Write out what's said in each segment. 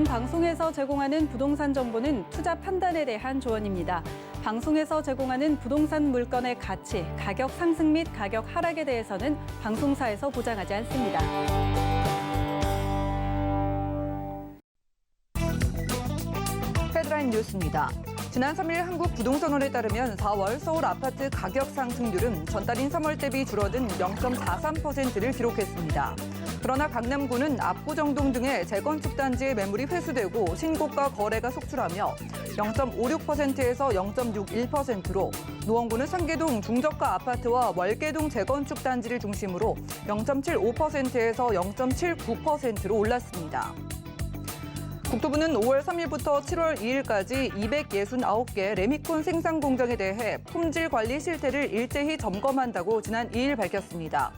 방송에서 제공하는 부동산 정보는 투자 판단에 대한 조언입니다. 방송에서 제공하는 부동산 물건의 가치, 가격 상승 및 가격 하락에 대해서는 방송사에서 보장하지 않습니다. 헤드라인 뉴스입니다. 지난 3일 한국부동산원에 따르면 4월 서울 아파트 가격 상승률은 전달인 3월 대비 줄어든 0.43%를 기록했습니다. 그러나 강남구는 압구정동 등의 재건축 단지의 매물이 회수되고 신고가 거래가 속출하며 0.56%에서 0.61%로, 노원구는 상계동 중저가 아파트와 월계동 재건축 단지를 중심으로 0.75%에서 0.79%로 올랐습니다. 국토부는 5월 3일부터 7월 2일까지 269개 레미콘 생산 공장에 대해 품질 관리 실태를 일제히 점검한다고 지난 2일 밝혔습니다.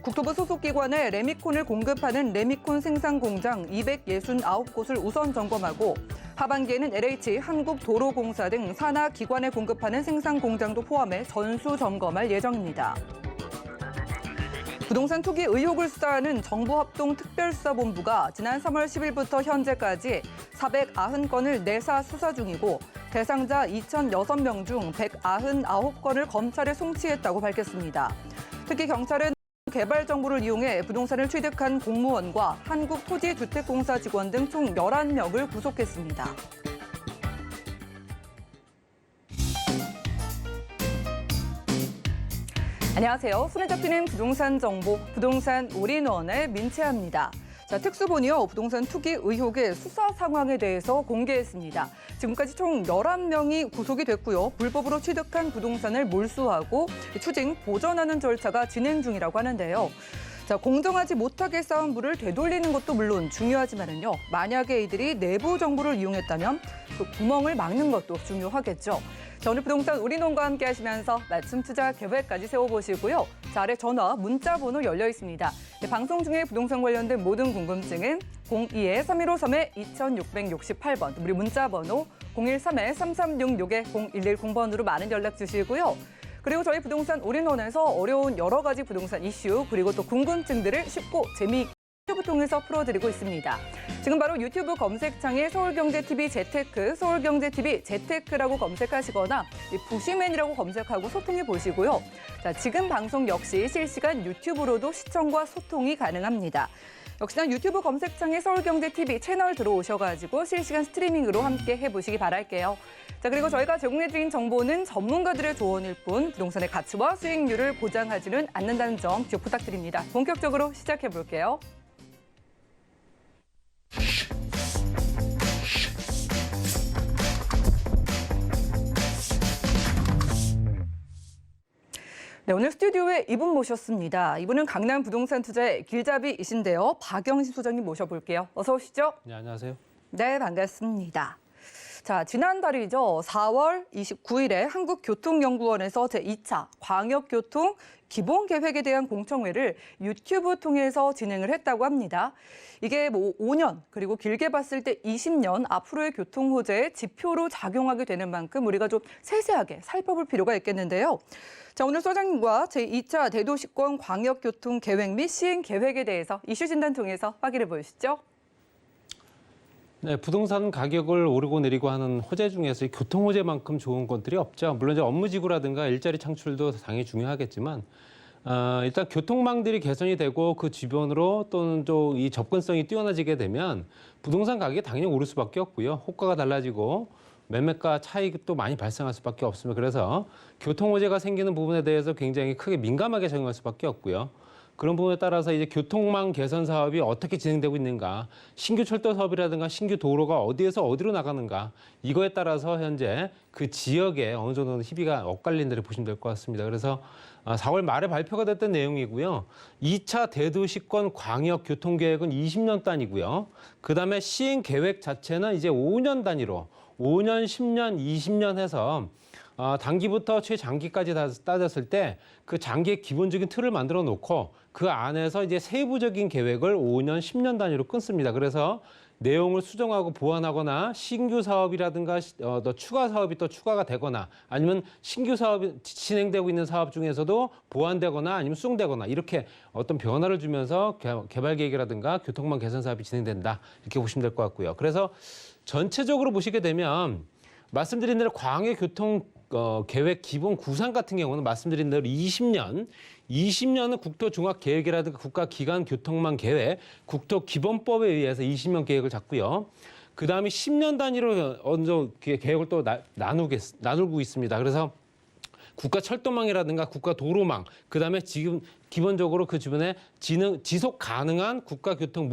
국토부 소속 기관에 레미콘을 공급하는 레미콘 생산 공장 269곳을 우선 점검하고, 하반기에는 LH, 한국도로공사 등 산하 기관에 공급하는 생산 공장도 포함해 전수 점검할 예정입니다. 부동산 투기 의혹을 수사하는 정보합동특별수사본부가 지난 3월 10일부터 현재까지 490건을 내사 수사 중이고, 대상자 2,006명 중 199건을 검찰에 송치했다고 밝혔습니다. 특히 경찰은 개발 정보를 이용해 부동산을 취득한 공무원과 한국토지주택공사 직원 등 총 11명을 구속했습니다. 안녕하세요. 손에 잡히는 부동산 정보, 부동산 올인원의 민채아입니다. 자, 특수본이요, 부동산 투기 의혹의 수사 상황에 대해서 공개했습니다. 지금까지 총 11명이 구속이 됐고요. 불법으로 취득한 부동산을 몰수하고 추징, 보전하는 절차가 진행 중이라고 하는데요. 자, 공정하지 못하게 쌓은 부를 되돌리는 것도 물론 중요하지만은요, 만약에 이들이 내부 정보를 이용했다면 그 구멍을 막는 것도 중요하겠죠. 자, 오늘 부동산 올인원과 함께 하시면서 맞춤 투자 계획까지 세워보시고요. 자, 아래 전화, 문자 번호 열려 있습니다. 네, 방송 중에 부동산 관련된 모든 궁금증은 02-315-2668번, 우리 문자 번호 013-3366-0110번으로 많은 연락 주시고요. 그리고 저희 부동산 올인원에서 어려운 여러 가지 부동산 이슈, 그리고 또 궁금증들을 쉽고 재미있게 유튜브 통해서 풀어드리고 있습니다. 지금 바로 유튜브 검색창에 서울경제TV 재테크, 서울경제TV 재테크라고 검색하시거나 부시맨이라고 검색하고 소통해 보시고요. 자, 지금 방송 역시 실시간 유튜브로도 시청과 소통이 가능합니다. 역시나 유튜브 검색창에 서울경제TV 채널 들어오셔가지고 실시간 스트리밍으로 함께 해보시기 바랄게요. 자, 그리고 저희가 제공해드린 정보는 전문가들의 조언일 뿐 부동산의 가치와 수익률을 보장하지는 않는다는 점 기억 부탁드립니다. 본격적으로 시작해볼게요. 네, 오늘 스튜디오에 이분 모셨습니다. 이분은 강남 부동산 투자의 길잡이이신데요. 박영신 소장님 모셔볼게요. 어서 오시죠. 네, 안녕하세요. 네, 반갑습니다. 자, 지난달이죠. 4월 29일에 한국교통연구원에서 제2차 광역교통 기본계획에 대한 공청회를 유튜브 통해서 진행을 했다고 합니다. 이게 5년, 그리고 길게 봤을 때 20년 앞으로의 교통호재의 지표로 작용하게 되는 만큼 우리가 좀 세세하게 살펴볼 필요가 있겠는데요. 자, 오늘 소장님과 제2차 대도시권 광역교통계획 및 시행계획에 대해서 이슈 진단 통해서 확인해 보시죠. 네, 부동산 가격을 오르고 내리고 하는 호재 중에서 교통 호재만큼 좋은 것들이 없죠. 물론 이제 업무지구라든가 일자리 창출도 당연히 중요하겠지만, 일단 교통망들이 개선이 되고 그 주변으로 또는 또 이 접근성이 뛰어나지게 되면 부동산 가격이 당연히 오를 수밖에 없고요. 호가가 달라지고 매매가 차익도 많이 발생할 수밖에 없습니다. 그래서 교통 호재가 생기는 부분에 대해서 굉장히 크게 민감하게 적용할 수밖에 없고요. 그런 부분에 따라서 이제 교통망 개선 사업이 어떻게 진행되고 있는가, 신규 철도 사업이라든가 신규 도로가 어디에서 어디로 나가는가, 이거에 따라서 현재 그 지역에 어느 정도는 희비가 엇갈린다를 보시면 될 것 같습니다. 그래서 4월 말에 발표가 됐던 내용이고요. 2차 대도시권 광역교통계획은 20년 단위고요. 그다음에 시행 계획 자체는 이제 5년 단위로 5년, 10년, 20년 해서 단기부터 최장기까지 따졌을 때 그 장기의 기본적인 틀을 만들어 놓고 그 안에서 이제 세부적인 계획을 5년, 10년 단위로 끊습니다. 그래서 내용을 수정하고 보완하거나 신규 사업이라든가 더 추가 사업이 또 추가가 되거나 아니면 신규 사업이 진행되고 있는 사업 중에서도 보완되거나 아니면 수정되거나 이렇게 어떤 변화를 주면서 개발 계획이라든가 교통망 개선 사업이 진행된다. 이렇게 보시면 될 것 같고요. 그래서 전체적으로 보시게 되면 말씀드린 대로 광역교통 계획 기본 구상 같은 경우는 말씀드린 대로 20년은 국토종합계획이라든가 국가기관교통망 계획, 국토기본법에 의해서 20년 계획을 잡고요. 그 다음에 10년 단위로 어느 정도 계획을 또 나누고 있습니다. 그래서 국가철도망이라든가 국가도로망, 그 다음에 지금 기본적으로 그 주변에 지속 가능한 국가교통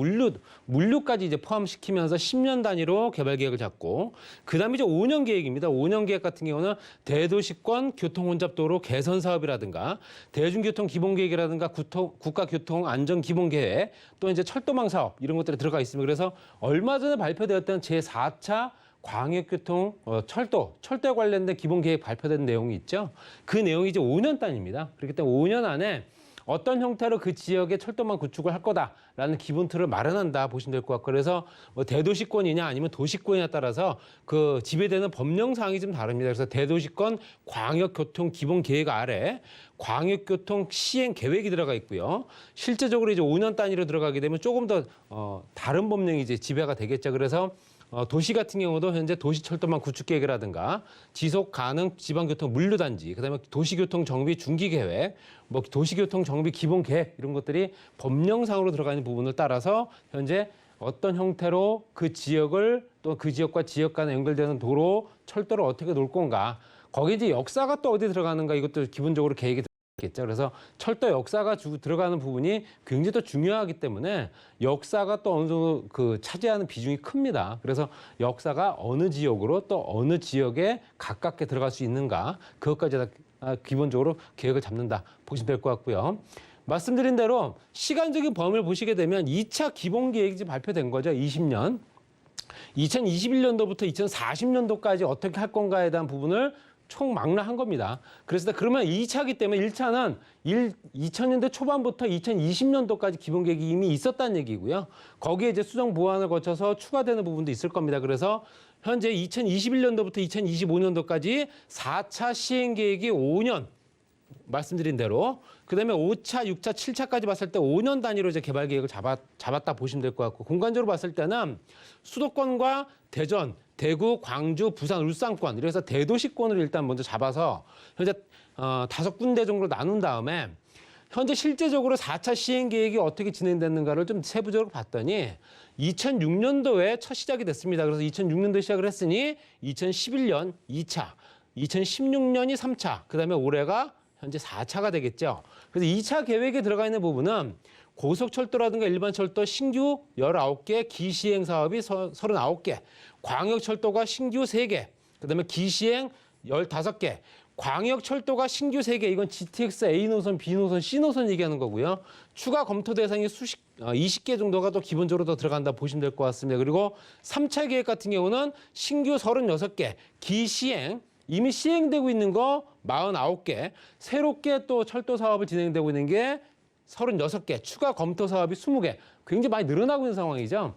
물류까지 이제 포함시키면서 10년 단위로 개발 계획을 잡고, 그 다음에 이제 5년 계획입니다. 5년 계획 같은 경우는 대도시권 교통혼잡도로 개선 사업이라든가 대중교통 기본계획이라든가 국가교통 안전 기본계획, 또 이제 철도망 사업 이런 것들이 들어가 있습니다. 그래서 얼마 전에 발표되었던 제4차 광역교통 철도에 관련된 기본계획 발표된 내용이 있죠. 그 내용이 이제 5년 단위입니다. 그렇기 때문에 5년 안에 어떤 형태로 그 지역의 철도망 구축을 할 거다라는 기본 틀을 마련한다 보시면 될 것 같고, 그래서 뭐 대도시권이냐 아니면 도시권이냐에 따라서 그 지배되는 법령 사항이 좀 다릅니다. 그래서 대도시권 광역교통 기본계획 아래 광역교통 시행 계획이 들어가 있고요. 실제적으로 이제 5년 단위로 들어가게 되면 조금 더 다른 법령이 이제 지배가 되겠죠. 그래서 도시 같은 경우도 현재 도시철도망 구축계획이라든가 지속가능 지방교통 물류단지, 그다음에 도시교통 정비 중기계획, 뭐 도시교통 정비 기본계획 이런 것들이 법령상으로 들어가 있는 부분을 따라서 현재 어떤 형태로 그 지역을 또 그 지역과 지역 간에 연결되는 도로, 철도를 어떻게 놓을 건가, 거기 이제 역사가 또 어디 들어가는가 이것도 기본적으로 계획이 겠죠. 그래서 철도 역사가 들어가는 부분이 굉장히 더 중요하기 때문에 역사가 또 어느 정도 그 차지하는 비중이 큽니다. 그래서 역사가 어느 지역으로 또 어느 지역에 가깝게 들어갈 수 있는가, 그것까지 다 기본적으로 계획을 잡는다 보시면 될 것 같고요. 말씀드린 대로 시간적인 범위를 보시게 되면 2차 기본계획이 발표된 거죠. 20년. 2021년도부터 2040년도까지 어떻게 할 건가에 대한 부분을 총망라한 겁니다. 그래서 그러면 2차기 때문에 1차는 2000년대 초반부터 2020년도까지 기본계획이 이미 있었다는 얘기고요. 거기에 이제 수정 보완을 거쳐서 추가되는 부분도 있을 겁니다. 그래서 현재 2021년도부터 2025년도까지 4차 시행계획이 5년 말씀드린 대로, 그다음에 5차, 6차, 7차까지 봤을 때 5년 단위로 이제 개발 계획을 잡았다 보시면 될 것 같고, 공간적으로 봤을 때는 수도권과 대전, 대구, 광주, 부산, 울산권, 이래서 대도시권을 일단 먼저 잡아서 현재 5군데 정도로 나눈 다음에 현재 실제적으로 4차 시행 계획이 어떻게 진행됐는가를 좀 세부적으로 봤더니 2006년도에 첫 시작이 됐습니다. 그래서 2006년도에 시작을 했으니 2011년 2차, 2016년이 3차, 그다음에 올해가 현재 4차가 되겠죠. 그래서 2차 계획에 들어가 있는 부분은 고속철도라든가 일반철도 신규 19개, 기시행 사업이 39개, 광역철도가 신규 3개, 그다음에 기시행 15개, 광역철도가 신규 3개, 이건 GTX A노선, B노선, C노선 얘기하는 거고요. 추가 검토 대상이 20개 정도가 또 기본적으로 더 들어간다 보시면 될 것 같습니다. 그리고 3차 계획 같은 경우는 신규 36개, 기시행, 이미 시행되고 있는 거 49개, 새롭게 또 철도 사업을 진행되고 있는 게 36개, 추가 검토 사업이 20개, 굉장히 많이 늘어나고 있는 상황이죠.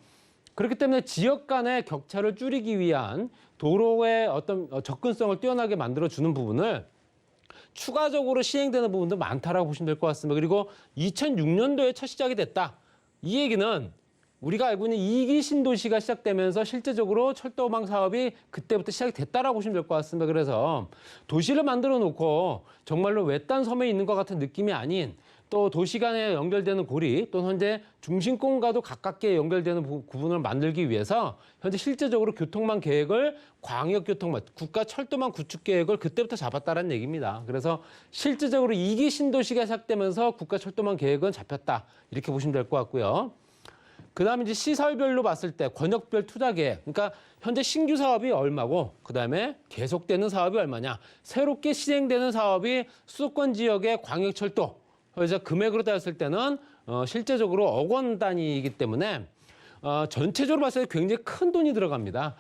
그렇기 때문에 지역 간의 격차를 줄이기 위한 도로의 어떤 접근성을 뛰어나게 만들어주는 부분을 추가적으로 시행되는 부분도 많다라고 보시면 될 것 같습니다. 그리고 2006년도에 첫 시작이 됐다. 이 얘기는 우리가 알고 있는 2기 신도시가 시작되면서 실제적으로 철도망 사업이 그때부터 시작이 됐다라고 보시면 될 것 같습니다. 그래서 도시를 만들어 놓고 정말로 외딴 섬에 있는 것 같은 느낌이 아닌, 또 도시 간에 연결되는 고리, 또 현재 중심권과도 가깝게 연결되는 부분을 만들기 위해서 현재 실제적으로 교통망 계획을 광역교통망, 국가철도망 구축 계획을 그때부터 잡았다는 얘기입니다. 그래서 실제적으로 2기 신도시가 시작되면서 국가철도망 계획은 잡혔다, 이렇게 보시면 될 것 같고요. 그다음에 이제 시설별로 봤을 때 권역별 투자 계획, 그러니까 현재 신규 사업이 얼마고, 그다음에 계속되는 사업이 얼마냐, 새롭게 시행되는 사업이 수도권 지역의 광역철도, 그래서 금액으로 따졌을 때는 실제적으로 억 원 단위이기 때문에 전체적으로 봤을 때 굉장히 큰 돈이 들어갑니다.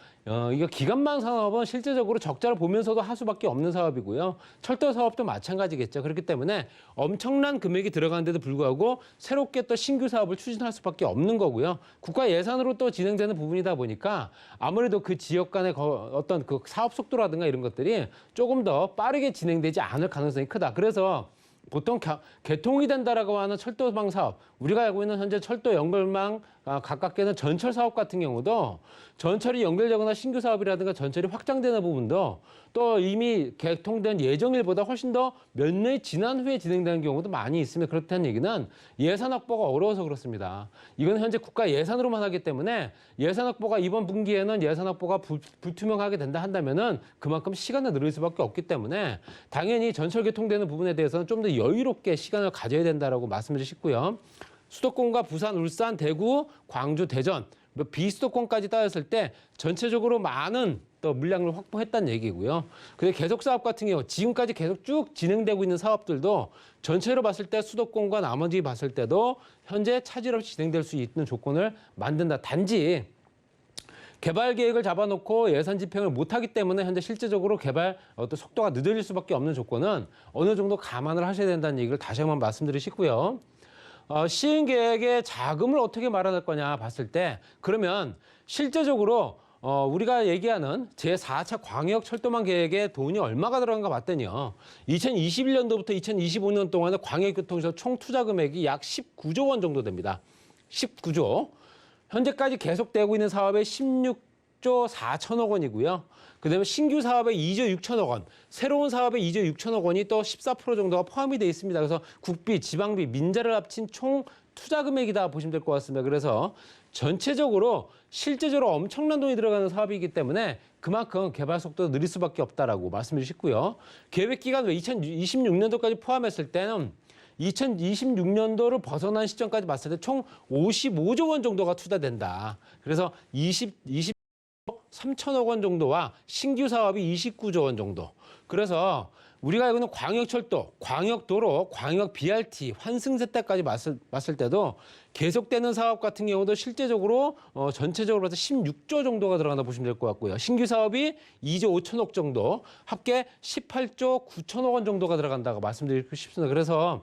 이거 기간만 산업은 실제적으로 적자를 보면서도 할 수밖에 없는 사업이고요. 철도 사업도 마찬가지겠죠. 그렇기 때문에 엄청난 금액이 들어가는데도 불구하고 새롭게 또 신규 사업을 추진할 수밖에 없는 거고요. 국가 예산으로 또 진행되는 부분이다 보니까 아무래도 그 지역 간의 어떤 그 사업 속도라든가 이런 것들이 조금 더 빠르게 진행되지 않을 가능성이 크다. 그래서 보통 개통이 된다라고 하는 철도망 사업, 우리가 알고 있는 현재 철도 연결망 가깝게는 전철 사업 같은 경우도 전철이 연결되거나 신규 사업이라든가 전철이 확장되는 부분도 또 이미 개통된 예정일보다 훨씬 더 몇 년이 지난 후에 진행되는 경우도 많이 있으며 그렇다는 얘기는 예산 확보가 어려워서 그렇습니다. 이건 현재 국가 예산으로만 하기 때문에 예산 확보가 이번 분기에는 예산 확보가 불투명하게 된다 한다면은 그만큼 시간을 늘릴 수밖에 없기 때문에 당연히 전철 개통되는 부분에 대해서는 좀 더 여유롭게 시간을 가져야 된다라고 말씀드리고 싶고요. 수도권과 부산, 울산, 대구, 광주, 대전, 비수도권까지 따졌을 때 전체적으로 많은 또 물량을 확보했다는 얘기고요. 근데 계속 사업 같은 경우 지금까지 계속 쭉 진행되고 있는 사업들도 전체로 봤을 때 수도권과 나머지 봤을 때도 현재 차질 없이 진행될 수 있는 조건을 만든다. 단지 개발 계획을 잡아놓고 예산 집행을 못하기 때문에 현재 실제적으로 개발 어떤 속도가 늦어질 수밖에 없는 조건은 어느 정도 감안을 하셔야 된다는 얘기를 다시 한번 말씀드리고 싶고요. 시행 계획의 자금을 어떻게 마련할 거냐 봤을 때 그러면 실제적으로 우리가 얘기하는 제4차 광역철도망 계획에 돈이 얼마가 들어간가 봤더니요. 2021년도부터 2025년 동안에 광역교통에서 총 투자 금액이 약 19조 원 정도 됩니다. 19조. 현재까지 계속되고 있는 사업에 16조 4천억 원이고요. 그다음에 신규 사업에 2조 6천억 원, 새로운 사업에 2조 6천억 원이 또 14% 정도가 포함이 되어 있습니다. 그래서 국비, 지방비, 민자를 합친 총 투자 금액이다 보시면 될 것 같습니다. 그래서 전체적으로 실제적으로 엄청난 돈이 들어가는 사업이기 때문에 그만큼 개발 속도도 느릴 수밖에 없다라고 말씀드리고 싶고요. 계획 기간 2026년도까지 포함했을 때는 2026년도를 벗어난 시점까지 봤을 때 총 55조 원 정도가 투자된다. 그래서 3천억 원 정도와 신규 사업이 29조 원 정도. 그래서 우리가 알고 있는 광역철도, 광역도로, 광역 BRT, 환승세대까지 봤을 때도 계속되는 사업 같은 경우도 실제적으로 전체적으로 봐서 16조 정도가 들어간다 보시면 될 것 같고요. 신규 사업이 2조 5천억 정도, 합계 18조 9천억 원 정도가 들어간다고 말씀드리고 싶습니다. 그래서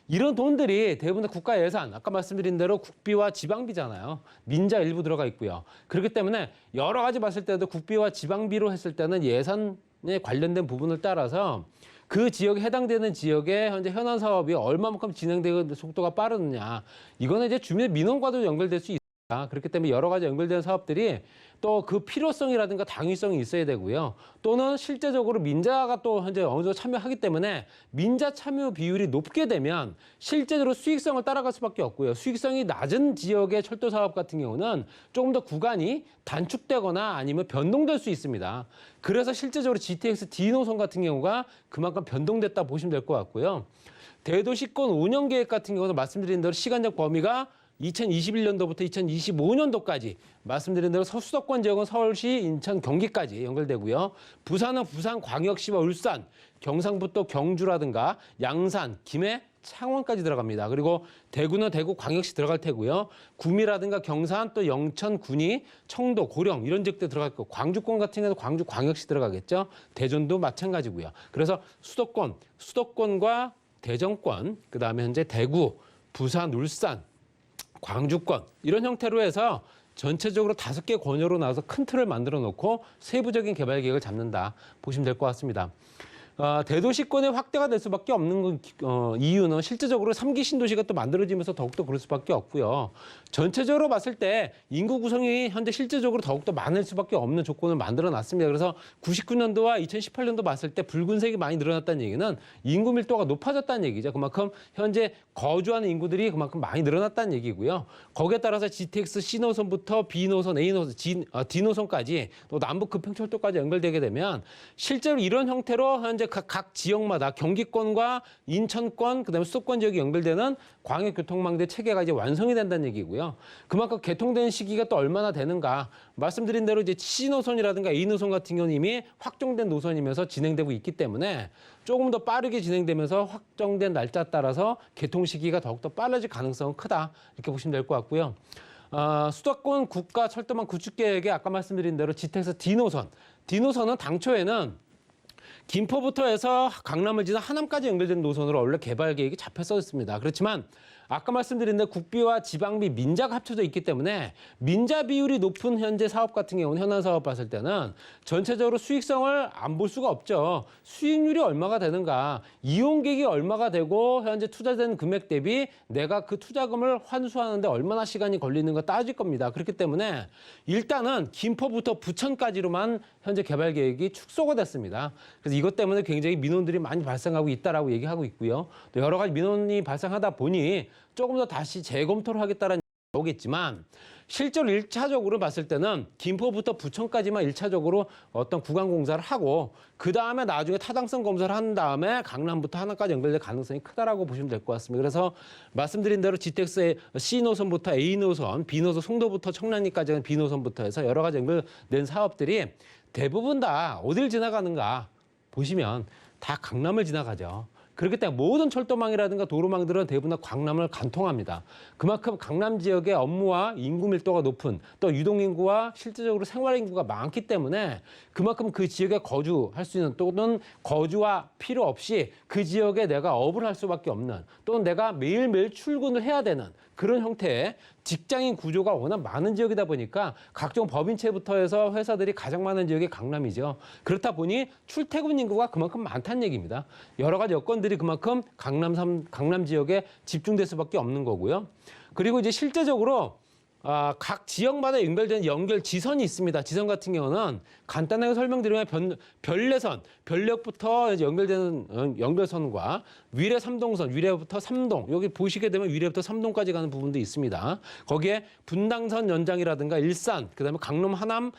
이런 돈들이 대부분 국가 예산, 아까 말씀드린 대로 국비와 지방비잖아요. 민자 일부 들어가 있고요. 그렇기 때문에 여러 가지 봤을 때도 국비와 지방비로 했을 때는 예산에 관련된 부분을 따라서 그 지역에 해당되는 지역의 현재 현안 사업이 얼마만큼 진행되는 속도가 빠르느냐. 이거는 이제 주민 민원과도 연결될 수 있습니다. 그렇기 때문에 여러 가지 연결되는 사업들이 또 그 필요성이라든가 당위성이 있어야 되고요. 또는 실제적으로 민자가 또 현재 어느 정도 참여하기 때문에 민자 참여 비율이 높게 되면 실제적으로 수익성을 따라갈 수밖에 없고요. 수익성이 낮은 지역의 철도 사업 같은 경우는 조금 더 구간이 단축되거나 아니면 변동될 수 있습니다. 그래서 실제적으로 GTX D 노선 같은 경우가 그만큼 변동됐다 보시면 될 것 같고요. 대도시권 운영 계획 같은 경우는 말씀드린 대로 시간적 범위가 2021년도부터 2025년도까지 말씀드린 대로 서수도권 지역은 서울시, 인천, 경기까지 연결되고요. 부산은 부산, 광역시와 울산, 경상북도 경주라든가 양산, 김해, 창원까지 들어갑니다. 그리고 대구는 대구, 광역시 들어갈 테고요. 구미라든가 경산, 또 영천, 군위, 청도, 고령 이런 지역들 들어갈 거고 광주권 같은 경우는 광주, 광역시 들어가겠죠. 대전도 마찬가지고요. 그래서 수도권과 대전권, 그다음에 현재 대구, 부산, 울산, 광주권 이런 형태로 해서 전체적으로 5개 권역으로 나와서 큰 틀을 만들어 놓고 세부적인 개발 계획을 잡는다 보시면 될 것 같습니다. 대도시권의 확대가 될 수밖에 없는 이유는 실제적으로 3기 신도시가 또 만들어지면서 더욱더 그럴 수밖에 없고요. 전체적으로 봤을 때 인구 구성이 현재 실제적으로 더욱더 많을 수밖에 없는 조건을 만들어놨습니다. 그래서 99년도와 2018년도 봤을 때 붉은색이 많이 늘어났다는 얘기는 인구 밀도가 높아졌다는 얘기죠. 그만큼 현재 거주하는 인구들이 그만큼 많이 늘어났다는 얘기고요. 거기에 따라서 GTX C노선부터 B노선, A노선, D노선까지 또 남북 급행철도까지 연결되게 되면 실제로 이런 형태로 현재 각 지역마다 경기권과 인천권, 그다음에 수도권 지역이 연결되는 광역교통망대 체계가 이제 완성이 된다는 얘기고요. 그만큼 개통되는 시기가 또 얼마나 되는가. 말씀드린 대로 이제 C노선이라든가 A노선 같은 경우는 이미 확정된 노선이면서 진행되고 있기 때문에 조금 더 빠르게 진행되면서 확정된 날짜에 따라서 개통 시기가 더욱더 빨라질 가능성은 크다. 이렇게 보시면 될 것 같고요. 수도권 국가 철도망 구축 계획에 아까 말씀드린 대로 GTX D노선은 당초에는 김포부터 해서 강남을 지나 하남까지 연결된 노선으로 원래 개발 계획이 잡혀 있습니다. 그렇지만 아까 말씀드린 대로 국비와 지방비, 민자가 합쳐져 있기 때문에 민자 비율이 높은 현재 사업 같은 경우는 현안 사업 봤을 때는 전체적으로 수익성을 안 볼 수가 없죠. 수익률이 얼마가 되는가, 이용객이 얼마가 되고 현재 투자된 금액 대비 내가 그 투자금을 환수하는데 얼마나 시간이 걸리는가 따질 겁니다. 그렇기 때문에 일단은 김포부터 부천까지로만 현재 개발 계획이 축소가 됐습니다. 그래서 이것 때문에 굉장히 민원들이 많이 발생하고 있다라고 얘기하고 있고요. 또 여러 가지 민원이 발생하다 보니 조금 더 다시 재검토를 하겠다는 나오겠지만 실제로 1차적으로 봤을 때는 김포부터 부천까지만 1차적으로 어떤 구간 공사를 하고 그 다음에 나중에 타당성 검사를 한 다음에 강남부터 하나까지 연결될 가능성이 크다라고 보시면 될 것 같습니다. 그래서 말씀드린 대로 GTX의 C노선부터 A노선, B노선 송도부터 청량리까지는 B노선부터 해서 여러 가지 연결된 사업들이 대부분 다 어딜 지나가는가 보시면 다 강남을 지나가죠. 그렇기 때문에 모든 철도망이라든가 도로망들은 대부분 다 강남을 관통합니다. 그만큼 강남 지역의 업무와 인구 밀도가 높은 또 유동인구와 실질적으로 생활인구가 많기 때문에 그만큼 그 지역에 거주할 수 있는 또는 거주와 필요 없이 그 지역에 내가 업을 할 수밖에 없는 또는 내가 매일매일 출근을 해야 되는 그런 형태의 직장인 구조가 워낙 많은 지역이다 보니까 각종 법인체부터 해서 회사들이 가장 많은 지역이 강남이죠. 그렇다 보니 출퇴근 인구가 그만큼 많다는 얘기입니다. 여러 가지 여건들이 그만큼 강남 지역에 집중될 수밖에 없는 거고요. 그리고 이제 실제적으로 각 지역마다 연결된 연결 지선이 있습니다. 지선 같은 경우는 간단하게 설명드리면 별역부터 연결되는 연결선과 위례 3동선, 위례부터 3동, 여기 보시게 되면 위례부터 3동까지 가는 부분도 있습니다. 거기에 분당선 연장이라든가 일산, 그다음에 강릉 하남,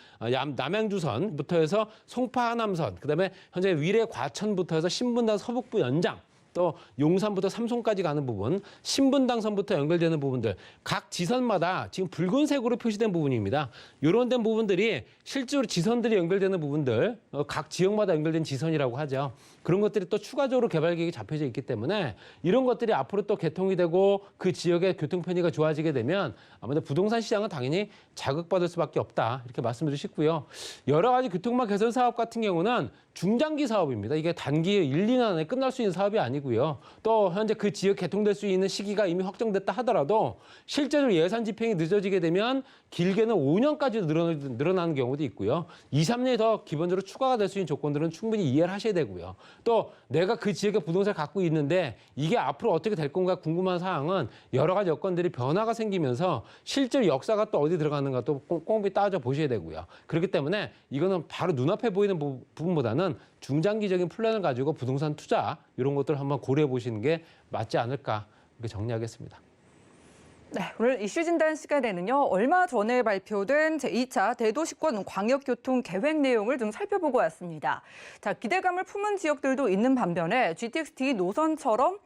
남양주선부터 해서 송파 하남선, 그다음에 현재 위례 과천부터 해서 신분당 서북부 연장, 또 용산부터 삼송까지 가는 부분, 신분당선부터 연결되는 부분들 각 지선마다 지금 붉은색으로 표시된 부분입니다. 이런 된 부분들이 실제로 지선들이 연결되는 부분들, 각 지역마다 연결된 지선이라고 하죠. 그런 것들이 또 추가적으로 개발 계획이 잡혀져 있기 때문에 이런 것들이 앞으로 또 개통이 되고 그 지역의 교통 편의가 좋아지게 되면 아무래도 부동산 시장은 당연히 자극받을 수밖에 없다, 이렇게 말씀드리고 싶고요. 여러 가지 교통망 개선 사업 같은 경우는 중장기 사업입니다. 이게 단기 1, 2년 안에 끝날 수 있는 사업이 아니고요. 또 현재 그 지역 개통될 수 있는 시기가 이미 확정됐다 하더라도 실제로 예산 집행이 늦어지게 되면 길게는 5년까지 늘어나는 경우도 있고요. 2, 3년이 더 기본적으로 추가가 될 수 있는 조건들은 충분히 이해를 하셔야 되고요. 또 내가 그 지역에 부동산을 갖고 있는데 이게 앞으로 어떻게 될 건가 궁금한 사항은 여러 가지 여건들이 변화가 생기면서 실제로 역사가 또 어디 들어가는가 또 꼼꼼히 따져 보셔야 되고요. 그렇기 때문에 이거는 바로 눈앞에 보이는 부분보다는 중장기적인 플랜을 가지고 부동산 투자 이런 것들을 한번 고려해 보시는 게 맞지 않을까, 이렇게 정리하겠습니다. 네, 오늘 이슈 진단 시간에는요, 얼마 전에 발표된 제2차 대도시권 광역교통 계획 내용을 좀 살펴보고 왔습니다. 자, 기대감을 품은 지역들도 있는 반면에 GTX-D 노선처럼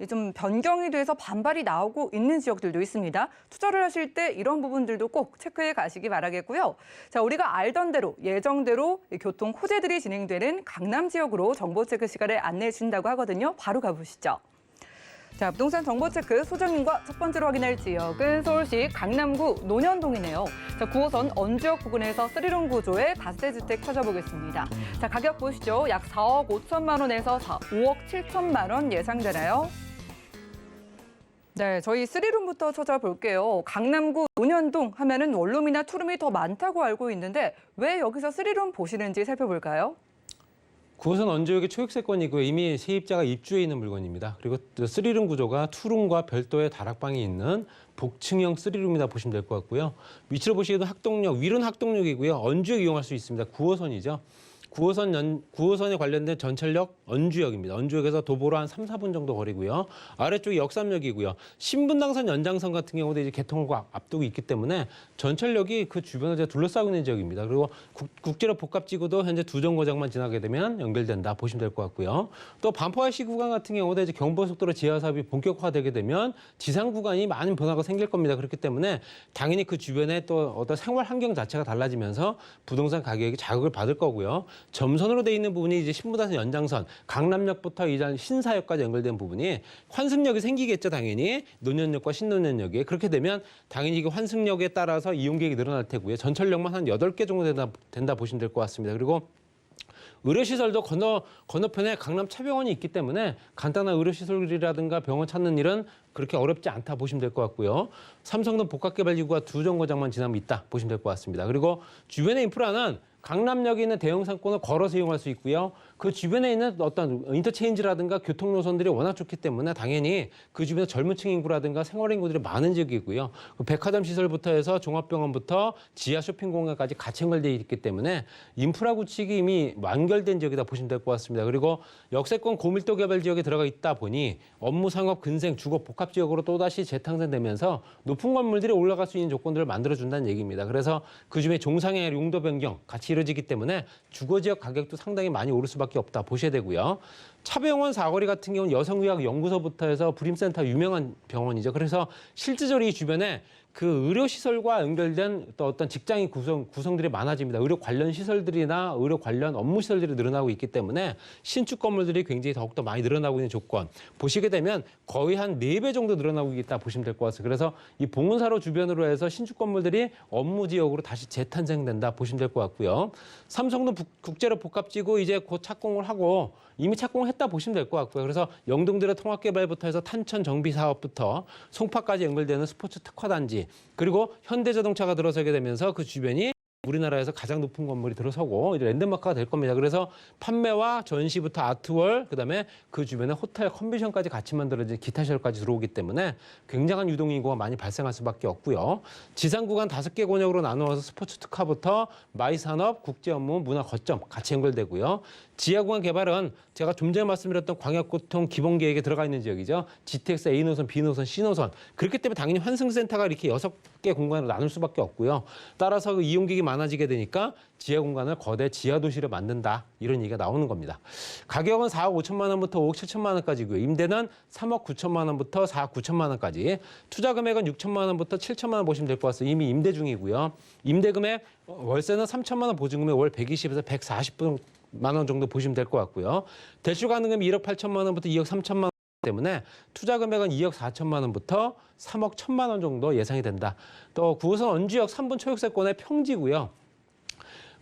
좀 변경이 돼서 반발이 나오고 있는 지역들도 있습니다. 투자를 하실 때 이런 부분들도 꼭 체크해 가시기 바라겠고요. 자, 우리가 알던 대로 예정대로 교통 호재들이 진행되는 강남 지역으로 정보 체크 시간을 안내해 준다고 하거든요. 바로 가보시죠. 자, 부동산 정보 체크 소정인과 첫 번째로 확인할 지역은 서울시 강남구 논현동이네요. 자, 9호선 언주역 부근에서 3룸 구조의 다세대 주택 찾아보겠습니다. 자, 가격 보시죠. 약 4억 5천만 원에서 5억 7천만 원 예상되나요? 네, 저희 3룸부터 찾아볼게요. 강남구 논현동 하면은 원룸이나 투룸이 더 많다고 알고 있는데 왜 여기서 3룸 보시는지 살펴볼까요? 9호선 언주역의 초역세권이고 이미 세입자가 입주해 있는 물건입니다. 그리고 3룸 구조가 투룸과 별도의 다락방이 있는 복층형 3룸이다 보시면 될 것 같고요. 위치로 보시기에도 학동역, 위로는 학동역이고요. 언주역 이용할 수 있습니다. 9호선이죠. 9호선에 관련된 전철역 언주역입니다. 언주역에서 도보로 한 3, 4분 정도 거리고요. 아래쪽이 역삼역이고요. 신분당선 연장선 같은 경우도 이제 개통을 앞두고 있기 때문에 전철역이 그 주변을 이제 둘러싸고 있는 지역입니다. 그리고 국제로 복합지구도 현재 2정거장만 지나게 되면 연결된다 보시면 될 것 같고요. 또 반포IC 구간 같은 경우도 이제 경부고속도로 지하 사업이 본격화되게 되면 지상 구간이 많은 변화가 생길 겁니다. 그렇기 때문에 당연히 그 주변에 또 어떤 생활 환경 자체가 달라지면서 부동산 가격이 자극을 받을 거고요. 점선으로 돼 있는 부분이 이제 신분당선 연장선, 강남역부터 이제 신사역까지 연결된 부분이 환승역이 생기겠죠, 당연히. 노년역과 신노년역이. 그렇게 되면 당연히 이게 환승역에 따라서 이용객이 늘어날 테고요. 전철역만 한 8개 정도 된다 보시면 될 것 같습니다. 그리고 의료시설도 건너편에 강남 차병원이 있기 때문에 간단한 의료시설이라든가 병원 찾는 일은 그렇게 어렵지 않다 보시면 될 것 같고요. 삼성동 복합개발지구가 2정거장만 지나면 있다 보시면 될 것 같습니다. 그리고 주변의 인프라는 강남역에 있는 대형 상권을 걸어서 이용할 수 있고요. 그 주변에 있는 어떤 인터체인지라든가 교통 노선들이 워낙 좋기 때문에 당연히 그 주변에 젊은 층 인구라든가 생활 인구들이 많은 지역이고요. 백화점 시설부터 해서 종합병원부터 지하 쇼핑 공간까지 같이 연결되어 있기 때문에 인프라 구축이 이미 완결된 지역이다 보시면 될 것 같습니다. 그리고 역세권 고밀도 개발 지역에 들어가 있다 보니 업무, 상업, 근생, 주거 복합 지역으로 또다시 재탄생되면서 높은 건물들이 올라갈 수 있는 조건들을 만들어준다는 얘기입니다. 그래서 그중에 종상의 용도 변경 같이 이루어지기 때문에 주거지역 가격도 상당히 많이 오를 수밖에 없다 보셔야 되고요. 차병원 사거리 같은 경우는 여성의학연구소부터 해서 불임센터 유명한 병원이죠. 그래서 실질적으로 이 주변에 그 의료시설과 연결된 또 어떤 직장인 구성들이 많아집니다. 의료 관련 시설들이나 의료 관련 업무 시설들이 늘어나고 있기 때문에 신축 건물들이 굉장히 더욱더 많이 늘어나고 있는 조건. 보시게 되면 거의 한 4배 정도 늘어나고 있다 보시면 될 것 같습니다. 그래서 이 봉은사로 주변으로 해서 신축 건물들이 업무 지역으로 다시 재탄생된다 보시면 될 것 같고요. 삼성동 국제로 복합지구 이제 곧 착공을 하고 이미 착공을 했다 보시면 될 것 같고요. 그래서 영동들의 통합개발부터 해서 탄천 정비 사업부터 송파까지 연결되는 스포츠 특화단지 그리고 현대자동차가 들어서게 되면서 그 주변이 우리나라에서 가장 높은 건물이 들어서고 이제 랜드마크가 될 겁니다. 그래서 판매와 전시부터 아트월, 그다음에 그 주변에 호텔, 컨벤션까지 같이 만들어진 기타 시설까지 들어오기 때문에 굉장한 유동인구가 많이 발생할 수밖에 없고요. 지상 구간 5개 권역으로 나누어서 스포츠 특화부터 마이산업, 국제업무, 문화 거점 같이 연결되고요. 지하 구간 개발은 제가 좀 전에 말씀드렸던 광역교통 기본계획에 들어가 있는 지역이죠. GTX A노선, B노선, C노선. 그렇기 때문에 당연히 환승센터가 이렇게 6개 공간으로 나눌 수밖에 없고요. 따라서 그 이용객이 많아지게 되니까 지하 공간을 거대 지하 도시를 만든다. 이런 얘기가 나오는 겁니다. 가격은 4억 5천만 원부터 5억 7천만 원까지고요. 임대는 3억 9천만 원부터 4억 9천만 원까지. 투자 금액은 6천만 원부터 7천만 원 보시면 될 것 같습니다. 이미 임대 중이고요. 임대 금액 월세는 3천만 원 보증금액 월 120에서 140만 원 정도 보시면 될 것 같고요. 대출 가능금이 1억 8천만 원부터 2억 3천만 원 때문에 투자 금액은 2억 4천만 원부터 3억 1천만 원 정도 예상이 된다. 또 9호선 원주역 3분 초역세권의 평지고요.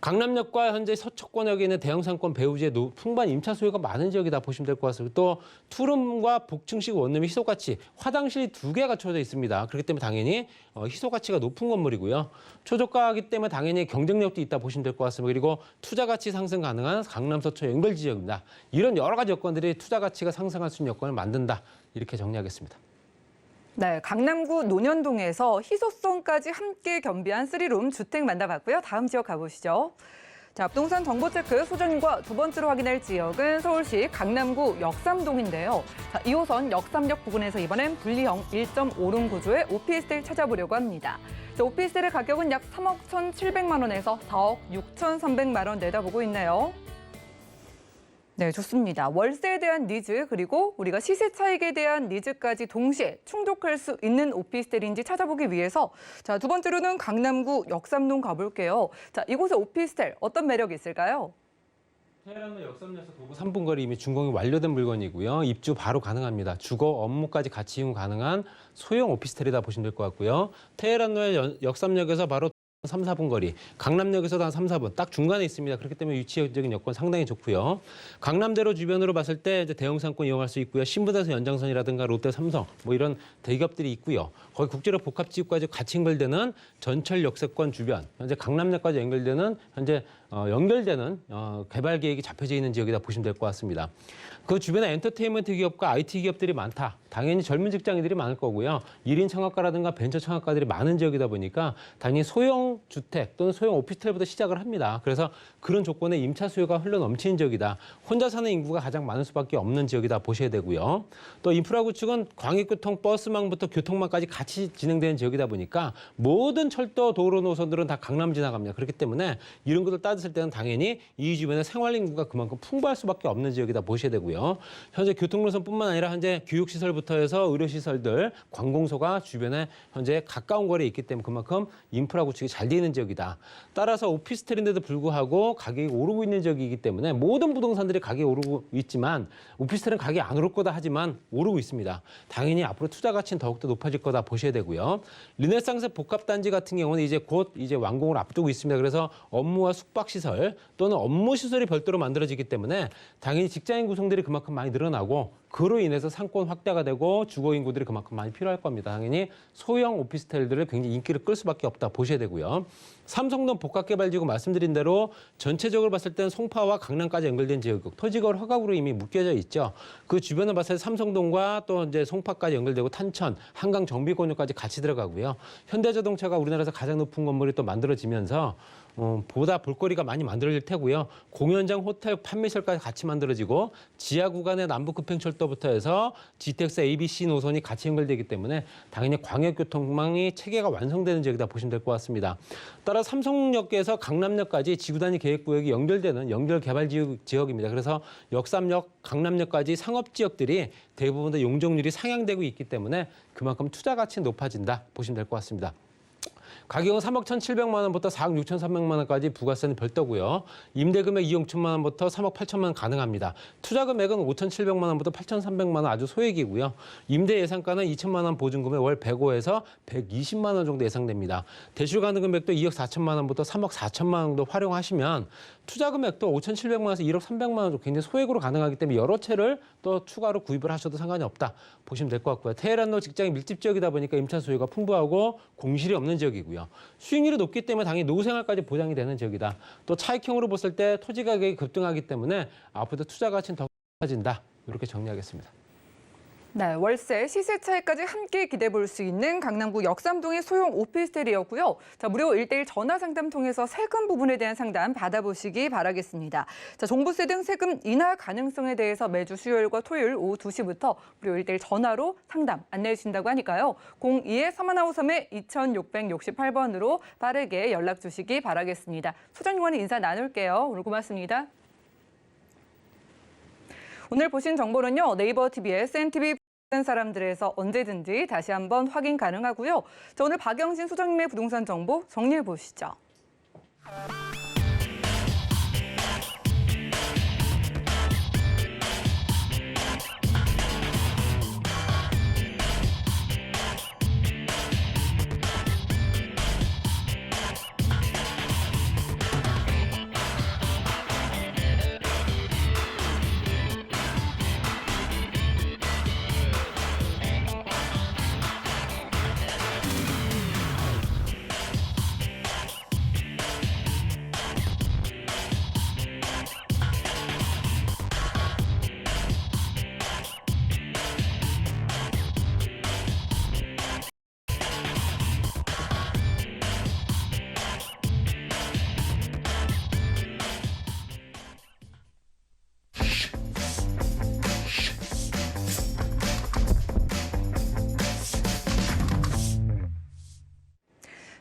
강남역과 현재 서초권역에 있는 대형 상권 배후지에 풍부한 임차 수요가 많은 지역이다 보시면 될 것 같습니다. 또 투룸과 복층식 원룸이 희소가치, 화장실이 2개 갖춰져 있습니다. 그렇기 때문에 당연히 희소가치가 높은 건물이고요. 초저가이기 때문에 당연히 경쟁력도 있다 보시면 될 것 같습니다. 그리고 투자가치 상승 가능한 강남 서초 연결 지역입니다. 이런 여러 가지 여건들이 투자가치가 상승할 수 있는 여건을 만든다. 이렇게 정리하겠습니다. 네, 강남구 논현동에서 희소성까지 함께 겸비한 3룸 주택 만나봤고요. 다음 지역 가보시죠. 자, 부동산 정보체크 소정과 두 번째로 확인할 지역은 서울시 강남구 역삼동인데요. 자, 2호선 역삼역 부근에서 이번엔 분리형 1.5룸 구조의 오피스텔 찾아보려고 합니다. 자, 오피스텔의 가격은 약 3억 1,700만 원에서 4억 6,300만 원 내다보고 있네요. 네, 좋습니다. 월세에 대한 니즈 그리고 우리가 시세 차익에 대한 니즈까지 동시에 충족할 수 있는 오피스텔인지 찾아보기 위해서 자, 두 번째로는 강남구 역삼동 가볼게요. 자, 이곳의 오피스텔 어떤 매력이 있을까요? 테헤란로 역삼역에서 도보 3분 거리 이미 준공이 완료된 물건이고요. 입주 바로 가능합니다. 주거, 업무까지 같이 이용 가능한 소형 오피스텔이다 보시면 될 것 같고요. 테헤란로의 역삼역에서 바로 3, 4분 거리, 강남역에서도 한 3, 4분 딱 중간에 있습니다. 그렇기 때문에 위치적인 여건 상당히 좋고요. 강남대로 주변으로 봤을 때 이제 대형 상권 이용할 수 있고요. 신부대에서 연장선이라든가 롯데, 삼성 뭐 이런 대기업들이 있고요. 거기 국제로 복합지구까지 같이 연결되는 전철 역세권 주변, 현재 강남역까지 연결되는 현재 연결되는 개발 계획이 잡혀져 있는 지역이다 보시면 될 것 같습니다. 그 주변에 엔터테인먼트 기업과 IT 기업들이 많다. 당연히 젊은 직장인들이 많을 거고요. 1인 창업가라든가 벤처 창업가들이 많은 지역이다 보니까 당연히 소형 주택 또는 소형 오피스텔부터 시작을 합니다. 그래서 그런 조건에 임차 수요가 흘러 넘치는 지역이다. 혼자 사는 인구가 가장 많을 수밖에 없는 지역이다 보셔야 되고요. 또 인프라 구축은 광역교통 버스망부터 교통망까지 같이 진행되는 지역이다 보니까 모든 철도 도로 노선들은 다 강남 지나갑니다. 그렇기 때문에 이런 것들 받았을 때는 당연히 이 주변의 생활 인구가 그만큼 풍부할 수밖에 없는 지역이다 보셔야 되고요. 현재 교통노선뿐만 아니라 현재 교육시설부터 해서 의료시설들, 관공서가 주변에 현재 가까운 거리에 있기 때문에 그만큼 인프라 구축이 잘 돼 있는 지역이다. 따라서 오피스텔인데도 불구하고 가격이 오르고 있는 지역이기 때문에 모든 부동산들이 가격이 오르고 있지만 오피스텔은 가격이 안 오를 거다 하지만 오르고 있습니다. 당연히 앞으로 투자 가치는 더욱더 높아질 거다 보셔야 되고요. 르네상스 복합단지 같은 경우는 이제 곧 이제 완공을 앞두고 있습니다. 그래서 업무와 숙박시설 또는 업무시설이 별도로 만들어지기 때문에 당연히 직장인 구성들이 그만큼 많이 늘어나고 그로 인해서 상권 확대가 되고 주거 인구들이 그만큼 많이 필요할 겁니다. 당연히 소형 오피스텔들을 굉장히 인기를 끌 수밖에 없다 보셔야 되고요. 삼성동 복합개발지구 말씀드린 대로 전체적으로 봤을 때는 송파와 강남까지 연결된 지역, 토지거래 허가구로 이미 묶여져 있죠. 그 주변을 봤을 때 삼성동과 또 이제 송파까지 연결되고 탄천, 한강 정비공유까지 같이 들어가고요. 현대자동차가 우리나라에서 가장 높은 건물이 또 만들어지면서 보다 볼거리가 많이 만들어질 테고요. 공연장, 호텔, 판매시설까지 같이 만들어지고 지하 구간의 남북급행철도부터 해서 GTX ABC 노선이 같이 연결되기 때문에 당연히 광역교통망이 체계가 완성되는 지역이다 보시면 될 것 같습니다. 따라 삼성역에서 강남역까지 지구단위 계획구역이 연결되는 연결개발지역입니다. 그래서 역삼역, 강남역까지 상업지역들이 대부분 다 용적률이 상향되고 있기 때문에 그만큼 투자 가치는 높아진다 보시면 될 것 같습니다. 가격은 3억 1,700만 원부터 4억 6,300만 원까지 부가세는 별도고요. 임대금액 2억 6천만 원부터 3억 8천만 원 가능합니다. 투자금액은 5,700만 원부터 8,300만 원 아주 소액이고요. 임대 예상가는 2천만 원 보증금에 월 105에서 120만 원 정도 예상됩니다. 대출 가능 금액도 2억 4천만 원부터 3억 4천만 원 정도 활용하시면 투자 금액도 5,700만 원에서 1억 300만 원 정도 굉장히 소액으로 가능하기 때문에 여러 채를 또 추가로 구입을 하셔도 상관이 없다 보시면 될 것 같고요. 테헤란로 직장이 밀집 지역이다 보니까 임차 수요가 풍부하고 공실이 없는 지역이고요. 수익률이 높기 때문에 당연히 노후 생활까지 보장이 되는 지역이다. 또 차익형으로 봤을 때 토지 가격이 급등하기 때문에 앞으로도 투자 가치는 더 높아진다. 이렇게 정리하겠습니다. 네, 월세, 시세 차이까지 함께 기대해 볼 수 있는 강남구 역삼동의 소형 오피스텔이었고요. 자, 무료 1:1 전화 상담 통해서 세금 부분에 대한 상담 받아보시기 바라겠습니다. 자, 종부세 등 세금 인하 가능성에 대해서 매주 수요일과 토요일 오후 2시부터 무료 1:1 전화로 상담 안내해 주신다고 하니까요. 02-3153-2668번으로 빠르게 연락 주시기 바라겠습니다. 소장용원의 인사 나눌게요. 오늘 고맙습니다. 오늘 보신 정보는요. 네이버 TV의 SNTV 사람들에서 언제든지 다시 한번 확인 가능하고요. 자, 오늘 박영신 소장님의 부동산 정보 정리해 보시죠.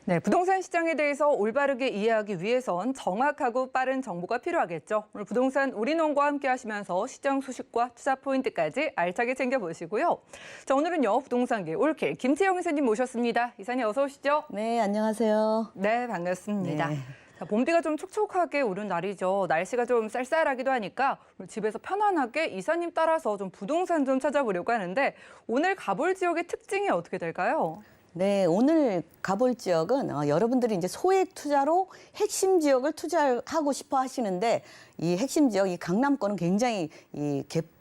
네, 부동산 시장에 대해서 올바르게 이해하기 위해선 정확하고 빠른 정보가 필요하겠죠. 오늘 부동산 올인원과 함께 하시면서 시장 소식과 투자 포인트까지 알차게 챙겨보시고요. 자, 오늘은요, 부동산계 올킬 김채영 이사님 모셨습니다. 이사님 어서 오시죠. 네, 안녕하세요. 네, 반갑습니다. 네. 자, 봄비가 좀 촉촉하게 오른 날이죠. 날씨가 좀 쌀쌀하기도 하니까 오늘 집에서 편안하게 이사님 따라서 좀 부동산 좀 찾아보려고 하는데 오늘 가볼 지역의 특징이 어떻게 될까요? 네, 오늘 가볼 지역은 여러분들이 이제 소액 투자로 핵심 지역을 투자하고 싶어 하시는데 이 핵심 지역, 이 강남권은 굉장히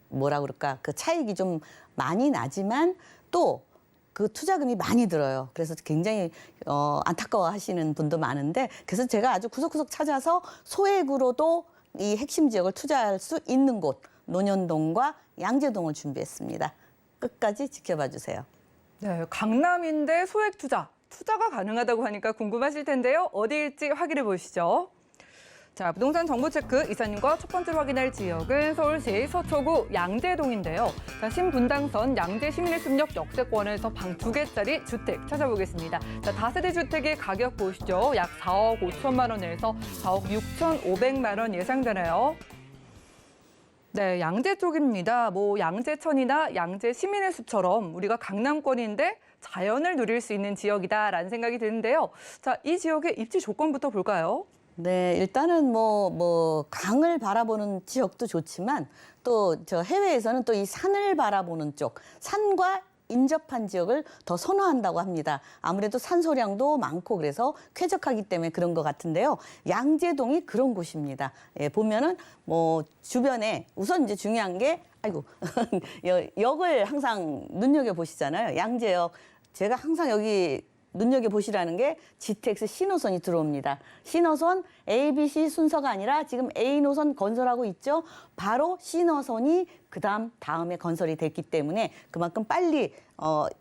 뭐라 그럴까, 그 차익이 좀 많이 나지만 또 그 투자금이 많이 들어요. 그래서 굉장히 안타까워하시는 분도 많은데 그래서 제가 아주 구석구석 찾아서 소액으로도 이 핵심 지역을 투자할 수 있는 곳 논현동과 양재동을 준비했습니다. 끝까지 지켜봐 주세요. 네, 강남인데 소액 투자가 가능하다고 하니까 궁금하실 텐데요. 어디일지 확인해 보시죠. 자, 자, 부동산 정보 체크 이사님과 첫 번째로 확인할 지역은 서울시 서초구 양재동인데요. 자, 신분당선 양재 시민의 숲역 역세권에서 방 2개짜리 주택 찾아보겠습니다. 자, 다세대 주택의 가격 보시죠. 약 4억 5천만 원에서 4억 6,500만 원 예상되네요. 네, 양재 쪽입니다. 뭐 양재천이나 양재 시민의 숲처럼 우리가 강남권인데 자연을 누릴 수 있는 지역이다라는 생각이 드는데요. 자, 이 지역의 입지 조건부터 볼까요? 네, 일단은 강을 바라보는 지역도 좋지만 또 저 해외에서는 또 이 산을 바라보는 쪽, 산과 인접한 지역을 더 선호한다고 합니다. 아무래도 산소량도 많고 그래서 쾌적하기 때문에 그런 것 같은데요. 양재동이 그런 곳입니다. 예, 보면은 주변에 우선 이제 중요한 게 역을 항상 눈여겨 보시잖아요. 양재역. 제가 항상 여기 눈여겨보시라는 게 GTX C노선이 들어옵니다. C노선 ABC 순서가 아니라 지금 A노선 건설하고 있죠. 바로 C노선이 다음에 건설이 됐기 때문에 그만큼 빨리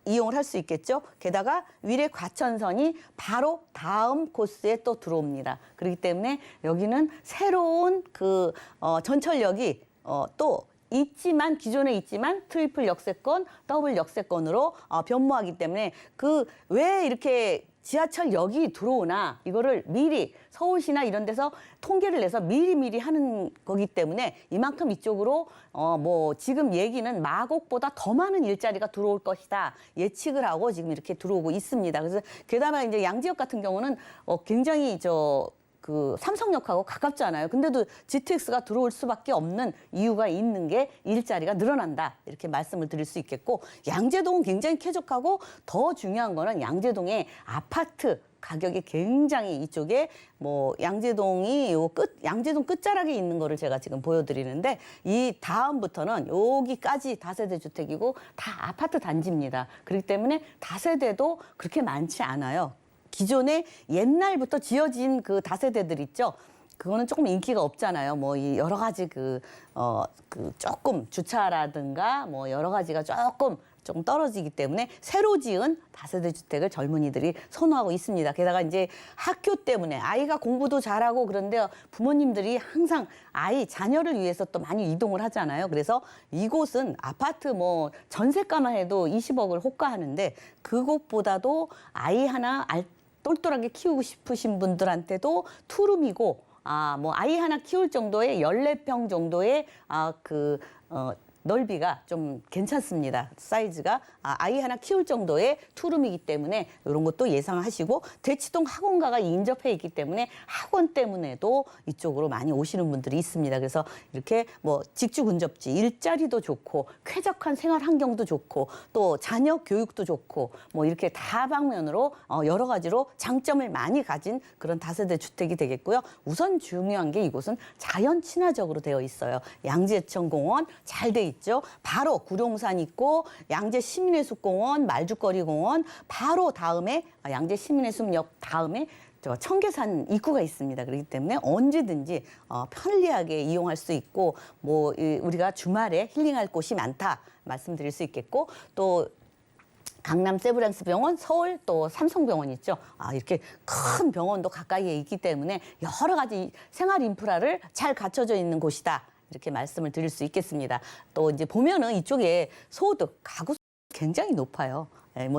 이용을 할 수 있겠죠. 게다가 위례 과천선이 바로 다음 코스에 또 들어옵니다. 그렇기 때문에 여기는 새로운 전철역이 또 기존에 있지만 트리플 역세권, 더블 역세권으로 변모하기 때문에 왜 이렇게 지하철역이 들어오나 이거를 미리 서울시나 이런 데서 통계를 내서 미리 하는 거기 때문에 이만큼 이쪽으로 지금 얘기는 마곡보다 더 많은 일자리가 들어올 것이다 예측을 하고 지금 이렇게 들어오고 있습니다. 그래서 게다가 이제 양지역 같은 경우는 굉장히 삼성역하고 가깝잖아요. 근데도 GTX가 들어올 수밖에 없는 이유가 있는 게 일자리가 늘어난다. 이렇게 말씀을 드릴 수 있겠고 양재동은 굉장히 쾌적하고 더 중요한 거는 양재동의 아파트 가격이 굉장히 이쪽에 양재동이 양재동 끝자락에 있는 거를 제가 지금 보여드리는데 이 다음부터는 여기까지 다세대 주택이고 다 아파트 단지입니다. 그렇기 때문에 다세대도 그렇게 많지 않아요. 기존에 옛날부터 지어진 그 다세대들 있죠. 그거는 조금 인기가 없잖아요. 이 여러 가지 조금 주차라든가 여러 가지가 조금 떨어지기 때문에 새로 지은 다세대 주택을 젊은이들이 선호하고 있습니다. 게다가 이제 학교 때문에 아이가 공부도 잘하고 그런데 부모님들이 항상 자녀를 위해서 또 많이 이동을 하잖아요. 그래서 이곳은 아파트 전세가만 해도 20억을 호가하는데 그곳보다도 아이 하나 똘똘하게 키우고 싶으신 분들한테도 투룸이고 아이 하나 키울 정도의 14평 정도의 넓이가 좀 괜찮습니다. 사이즈가 아이 하나 키울 정도의 투룸이기 때문에 이런 것도 예상하시고 대치동 학원가가 인접해 있기 때문에 학원 때문에도 이쪽으로 많이 오시는 분들이 있습니다. 그래서 이렇게 직주 근접지, 일자리도 좋고 쾌적한 생활 환경도 좋고 또 자녀 교육도 좋고 이렇게 다방면으로 여러 가지로 장점을 많이 가진 그런 다세대 주택이 되겠고요. 우선 중요한 게 이곳은 자연 친화적으로 되어 있어요. 양재천공원 잘 돼 있죠. 바로 구룡산 있고 양재 시민의 숲공원, 말죽거리 공원 바로 다음에 양재 시민의 숲역 다음에 청계산 입구가 있습니다. 그렇기 때문에 언제든지 편리하게 이용할 수 있고 우리가 주말에 힐링할 곳이 많다 말씀드릴 수 있겠고 또 강남 세브란스 병원, 서울 또 삼성병원 있죠. 이렇게 큰 병원도 가까이에 있기 때문에 여러 가지 생활 인프라를 잘 갖춰져 있는 곳이다. 이렇게 말씀을 드릴 수 있겠습니다. 또 이제 보면은 이쪽에 가구 굉장히 높아요.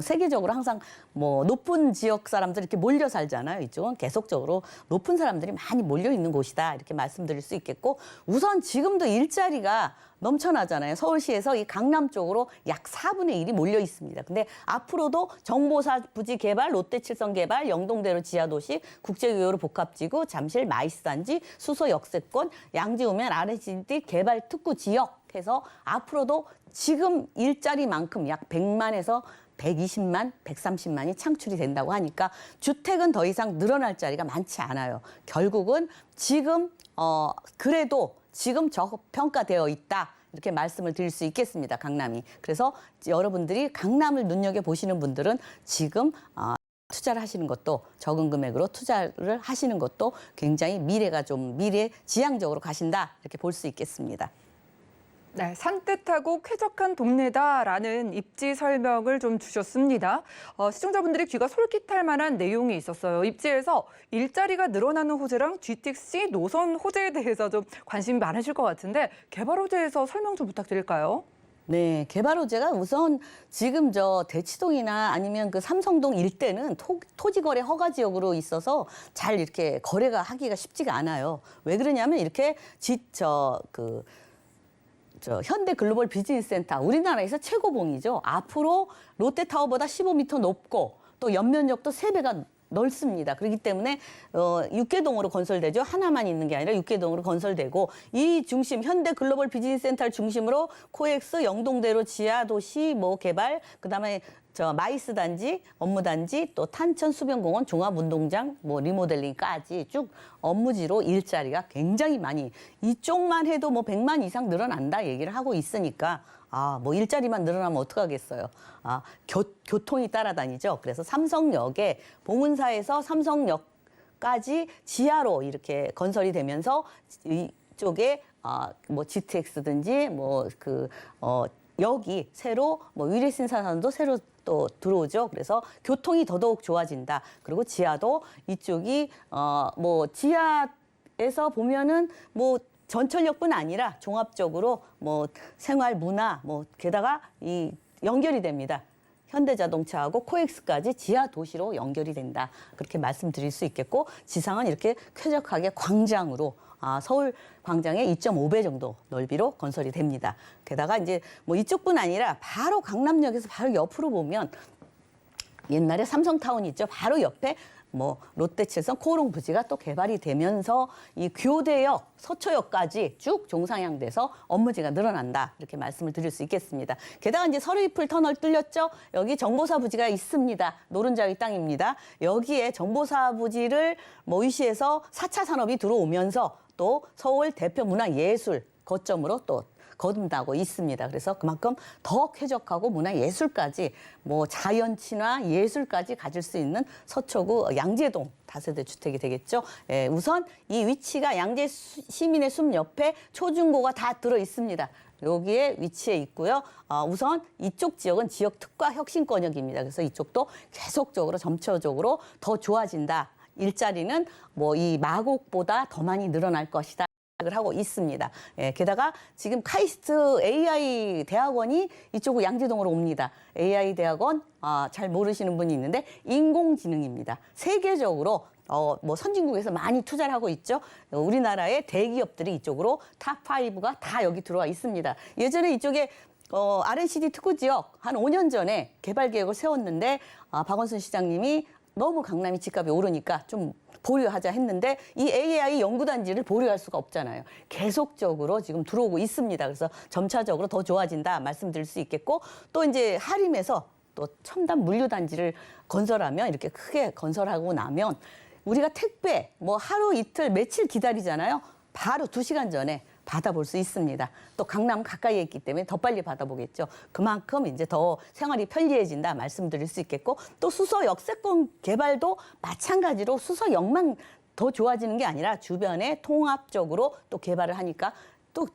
세계적으로 항상 높은 지역 사람들 이렇게 몰려 살잖아요. 이쪽은 계속적으로 높은 사람들이 많이 몰려 있는 곳이다. 이렇게 말씀드릴 수 있겠고 우선 지금도 일자리가 넘쳐나잖아요. 서울시에서 이 강남 쪽으로 약 4분의 1이 몰려 있습니다. 근데 앞으로도 정보사 부지 개발, 롯데칠성 개발, 영동대로 지하도시, 국제교외로 복합지구, 잠실 마이스단지, 수서 역세권, 양지우면 아래지대 개발 특구 지역 해서 앞으로도 지금 일자리만큼 약 100만에서 120만, 130만이 창출이 된다고 하니까 주택은 더 이상 늘어날 자리가 많지 않아요. 결국은 지금 그래도 지금 저평가되어 있다. 이렇게 말씀을 드릴 수 있겠습니다. 강남이. 그래서 여러분들이 강남을 눈여겨보시는 분들은 지금 투자를 하시는 것도 적은 금액으로 투자를 하시는 것도 굉장히 미래 지향적으로 가신다. 이렇게 볼 수 있겠습니다. 네, 산뜻하고 쾌적한 동네다라는 입지 설명을 좀 주셨습니다. 시청자분들이 귀가 솔깃할 만한 내용이 있었어요. 입지에서 일자리가 늘어나는 호재랑 GTX 노선 호재에 대해서 좀 관심이 많으실 것 같은데 개발 호재에서 설명 좀 부탁드릴까요? 네, 개발 호재가 우선 지금 저 대치동이나 아니면 그 삼성동 일대는 토지 거래 허가 지역으로 있어서 잘 이렇게 거래가 하기가 쉽지가 않아요. 왜 그러냐면 이렇게 현대 글로벌 비즈니스 센터, 우리나라에서 최고봉이죠. 앞으로 롯데타워보다 15m 높고 또 연면적도 3배가 넓습니다. 그렇기 때문에 6개동으로 건설되죠. 하나만 있는 게 아니라 6개동으로 건설되고 이 중심 현대 글로벌 비즈니스 센터를 중심으로 코엑스, 영동대로 지하 도시 개발, 그다음에 마이스 단지, 업무 단지, 또 탄천 수변공원, 종합운동장, 리모델링까지 쭉 업무지로 일자리가 굉장히 많이 이쪽만 해도 100만 이상 늘어난다 얘기를 하고 있으니까 일자리만 늘어나면 어떡하겠어요. 교통이 따라다니죠. 그래서 삼성역에 봉은사에서 삼성역까지 지하로 이렇게 건설이 되면서 이쪽에 GTX든지 역이 새로 위례신사선도 새로 또 들어오죠. 그래서 교통이 더더욱 좋아진다. 그리고 지하도 이쪽이 지하에서 보면은 전철역뿐 아니라 종합적으로 생활 문화 게다가 이 연결이 됩니다. 현대자동차하고 코엑스까지 지하 도시로 연결이 된다. 그렇게 말씀드릴 수 있겠고 지상은 이렇게 쾌적하게 광장으로 서울 광장의 2.5배 정도 넓이로 건설이 됩니다. 게다가 이제 이쪽뿐 아니라 바로 강남역에서 바로 옆으로 보면 옛날에 삼성타운 있죠. 바로 옆에 롯데칠성 코오롱 부지가 또 개발이 되면서 이 교대역, 서초역까지 쭉 종상향돼서 업무지가 늘어난다. 이렇게 말씀을 드릴 수 있겠습니다. 게다가 이제 서류이풀 터널 뚫렸죠. 여기 정보사 부지가 있습니다. 노른자위 땅입니다. 여기에 정보사 부지를 위시해서 4차 산업이 들어오면서 또 서울 대표 문화예술 거점으로 또 거듭나고 있습니다. 그래서 그만큼 더 쾌적하고 문화예술까지 자연친화 예술까지 가질 수 있는 서초구 양재동 다세대 주택이 되겠죠. 예, 우선 이 위치가 양재 시민의 숲 옆에 초중고가 다 들어 있습니다. 여기에 위치해 있고요. 우선 이쪽 지역은 지역 특화 혁신권역입니다. 그래서 이쪽도 계속적으로 점차적으로 더 좋아진다. 일자리는 이 마곡보다 더 많이 늘어날 것이다. 을 하고 있습니다. 예, 게다가 지금 카이스트 AI 대학원이 이쪽으로 양재동으로 옵니다. AI 대학원 잘 모르시는 분이 있는데 인공지능입니다. 세계적으로 선진국에서 많이 투자를 하고 있죠. 우리나라의 대기업들이 이쪽으로 탑5가 다 여기 들어와 있습니다. 예전에 이쪽에 R&CD 특구 지역 한 5년 전에 개발 계획을 세웠는데 박원순 시장님이 너무 강남이 집값이 오르니까 좀 보류하자 했는데 이 AI 연구단지를 보류할 수가 없잖아요. 계속적으로 지금 들어오고 있습니다. 그래서 점차적으로 더 좋아진다 말씀드릴 수 있겠고 또 이제 하림에서 또 첨단 물류단지를 건설하면 이렇게 크게 건설하고 나면 우리가 택배 하루 이틀 며칠 기다리잖아요. 바로 2시간 전에 받아볼 수 있습니다. 또 강남 가까이에 있기 때문에 더 빨리 받아보겠죠. 그만큼 이제 더 생활이 편리해진다 말씀드릴 수 있겠고 또 수서 역세권 개발도 마찬가지로 수서역만 더 좋아지는 게 아니라 주변에 통합적으로 또 개발을 하니까 또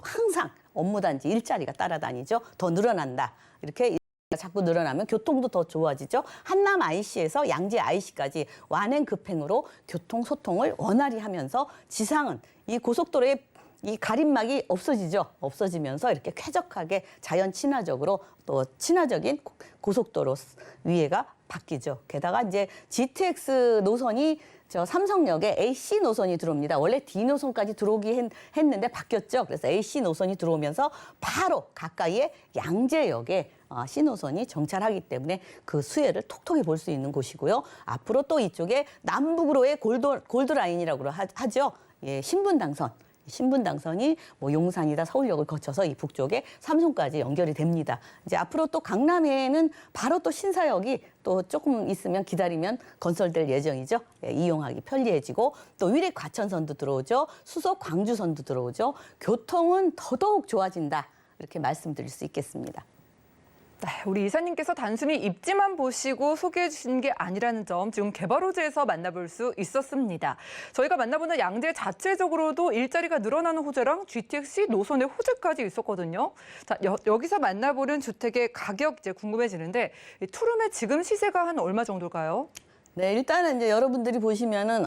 항상 업무단지 일자리가 따라다니죠. 더 늘어난다. 이렇게 자꾸 늘어나면 교통도 더 좋아지죠. 한남 IC에서 양재 IC까지 완행 급행으로 교통 소통을 원활히 하면서 지상은 이 고속도로의 이 가림막이 없어지죠. 없어지면서 이렇게 쾌적하게 자연 친화적으로 또 친화적인 고속도로 위에가 바뀌죠. 게다가 이제 GTX 노선이 삼성역에 AC 노선이 들어옵니다. 원래 D 노선까지 들어오기 했는데 바뀌었죠. 그래서 AC 노선이 들어오면서 바로 가까이에 양재역에 C 노선이 정찰하기 때문에 그 수혜를 톡톡히 볼 수 있는 곳이고요. 앞으로 또 이쪽에 남북으로의 골드라인이라고 하죠. 예, 신분당선이 용산이다 서울역을 거쳐서 이 북쪽에 삼성까지 연결이 됩니다. 이제 앞으로 또 강남에는 바로 또 신사역이 또 조금 있으면 기다리면 건설될 예정이죠. 예, 이용하기 편리해지고 또 위례 과천선도 들어오죠. 수서 광주선도 들어오죠. 교통은 더더욱 좋아진다. 이렇게 말씀드릴 수 있겠습니다. 네, 우리 이사님께서 단순히 입지만 보시고 소개해 주신 게 아니라는 점 지금 개발호재에서 만나볼 수 있었습니다. 저희가 만나보는 양재 자체적으로도 일자리가 늘어나는 호재랑 GTX 노선의 호재까지 있었거든요. 자, 여기서 만나보는 주택의 가격 이제 궁금해지는데 이 투룸의 지금 시세가 한 얼마 정도일까요? 네, 일단은 이제 여러분들이 보시면은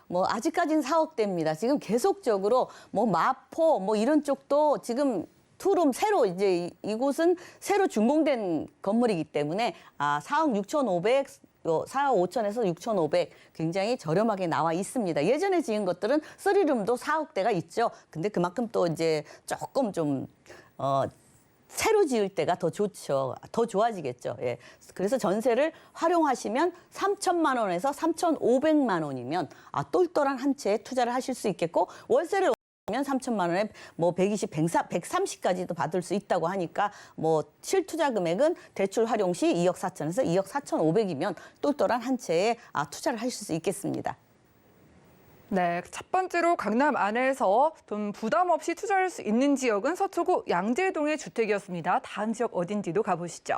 뭐 아직까지는 4억대입니다. 지금 계속적으로 뭐 마포 뭐 이런 쪽도 지금 투룸 새로 이제 이곳은 새로 준공된 건물이기 때문에 4억 6,500, 4억 5천에서 6,500 굉장히 저렴하게 나와 있습니다. 예전에 지은 것들은 3룸도 4억대가 있죠. 근데 그만큼 또 이제 조금 좀 새로 지을 때가 더 좋죠. 더 좋아지겠죠. 예. 그래서 전세를 활용하시면 3천만 원에서 3,500만 원이면 똘똘한 한 채에 투자를 하실 수 있겠고 월세를 면 3천만 원에 뭐 120, 130까지도 받을 수 있다고 하니까 뭐 실투자 금액은 대출 활용 시 2억 4천에서 2억 4,500이면 똘똘한 한 채에 투자를 하실 수 있겠습니다. 네, 첫 번째로 강남 안에서 좀 부담 없이 투자할 수 있는 지역은 서초구 양재동의 주택이었습니다. 다음 지역 어딘지도 가보시죠.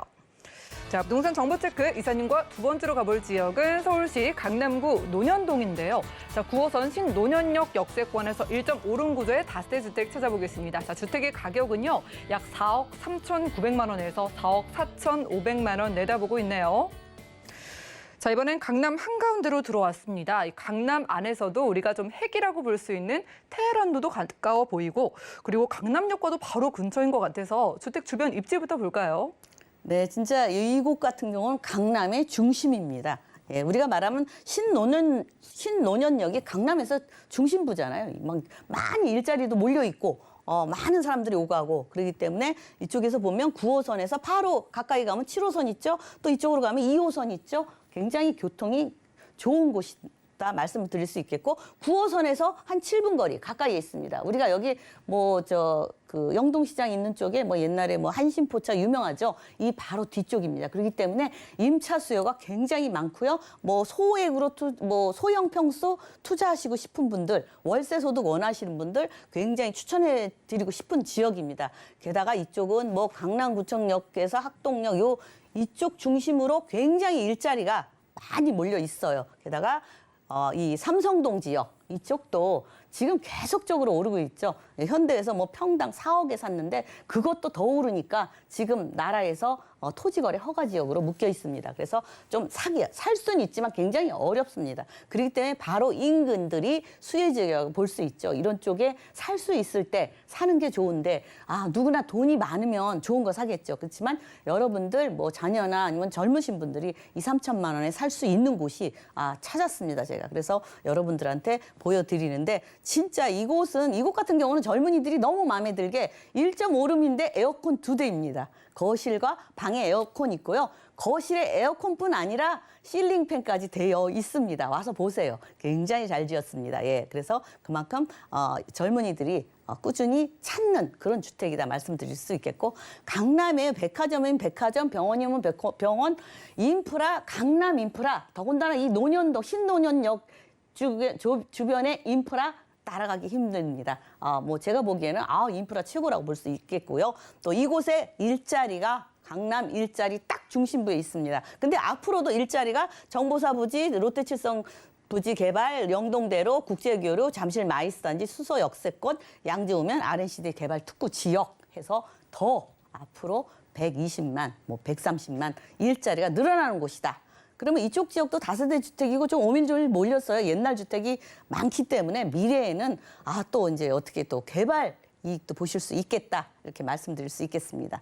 자, 부동산 정보체크 이사님과 두 번째로 가볼 지역은 서울시 강남구 논현동인데요. 자, 9호선 신논현역 역세권에서 1.5룸 구조의 다세대 주택 찾아보겠습니다. 자, 주택의 가격은요, 약 4억 3,900만 원에서 4억 4,500만 원 내다보고 있네요. 자, 이번엔 강남 한가운데로 들어왔습니다. 이 강남 안에서도 우리가 좀 핵이라고 볼 수 있는 테헤란로도 가까워 보이고 그리고 강남역과도 바로 근처인 것 같아서 주택 주변 입지부터 볼까요? 네, 진짜 이곳 같은 경우는 강남의 중심입니다. 예, 우리가 말하면 신논현역이 강남에서 중심부잖아요. 막 많이 일자리도 몰려 있고 많은 사람들이 오가고 그렇기 때문에 이쪽에서 보면 9호선에서 바로 가까이 가면 7호선 있죠. 또 이쪽으로 가면 2호선 있죠. 굉장히 교통이 좋은 곳이다 말씀을 드릴 수 있겠고 9호선에서 한 7분 거리 가까이에 있습니다. 우리가 여기 그 영동시장 있는 쪽에 뭐 옛날에 뭐 한신포차 유명하죠. 이 바로 뒤쪽입니다. 그렇기 때문에 임차 수요가 굉장히 많고요. 뭐 소액으로 뭐 소형 평수 투자하시고 싶은 분들, 월세 소득 원하시는 분들 굉장히 추천해 드리고 싶은 지역입니다. 게다가 이쪽은 뭐 강남구청역에서 학동역 이쪽 중심으로 굉장히 일자리가 많이 몰려 있어요. 게다가 이 삼성동 지역 이쪽도 지금 계속적으로 오르고 있죠. 현대에서 뭐 평당 4억에 샀는데 그것도 더 오르니까 지금 나라에서 토지 거래 허가 지역으로 묶여 있습니다. 그래서 좀 살 수는 있지만 굉장히 어렵습니다. 그렇기 때문에 바로 인근들이 수혜 지역이라고 볼 수 있죠. 이런 쪽에 살 수 있을 때 사는 게 좋은데 누구나 돈이 많으면 좋은 거 사겠죠. 그렇지만 여러분들 뭐 자녀나 아니면 젊으신 분들이 2, 3천만 원에 살 수 있는 곳이 찾았습니다. 제가. 그래서 여러분들한테 보여드리는데 진짜 이곳 같은 경우는 젊은이들이 너무 마음에 들게 1.5룸인데 에어컨 2대입니다. 거실과 방에 에어컨 있고요. 거실에 에어컨뿐 아니라 실링팬까지 되어 있습니다. 와서 보세요. 굉장히 잘 지었습니다. 예, 그래서 그만큼 젊은이들이 꾸준히 찾는 그런 주택이다 말씀드릴 수 있겠고 강남에 백화점이면 백화점, 병원이면 병원, 인프라, 강남 인프라 더군다나 이 논현동, 신논현역 주변의 인프라 따라가기 힘듭니다. 뭐 제가 보기에는 인프라 최고라고 볼 수 있겠고요. 또 이곳에 일자리가 강남 일자리 딱 중심부에 있습니다. 근데 앞으로도 일자리가 정보사 부지, 롯데칠성 부지 개발, 영동대로, 국제교류, 잠실 마이스단지, 수서 역세권, 양재우면 R&CD 개발 특구 지역 해서 더 앞으로 120만, 뭐 130만 일자리가 늘어나는 곳이다. 그러면 이쪽 지역도 다세대 주택이고 좀 오밀조밀 몰렸어요. 옛날 주택이 많기 때문에 미래에는 또 이제 어떻게 또 개발 이익도 보실 수 있겠다. 이렇게 말씀드릴 수 있겠습니다.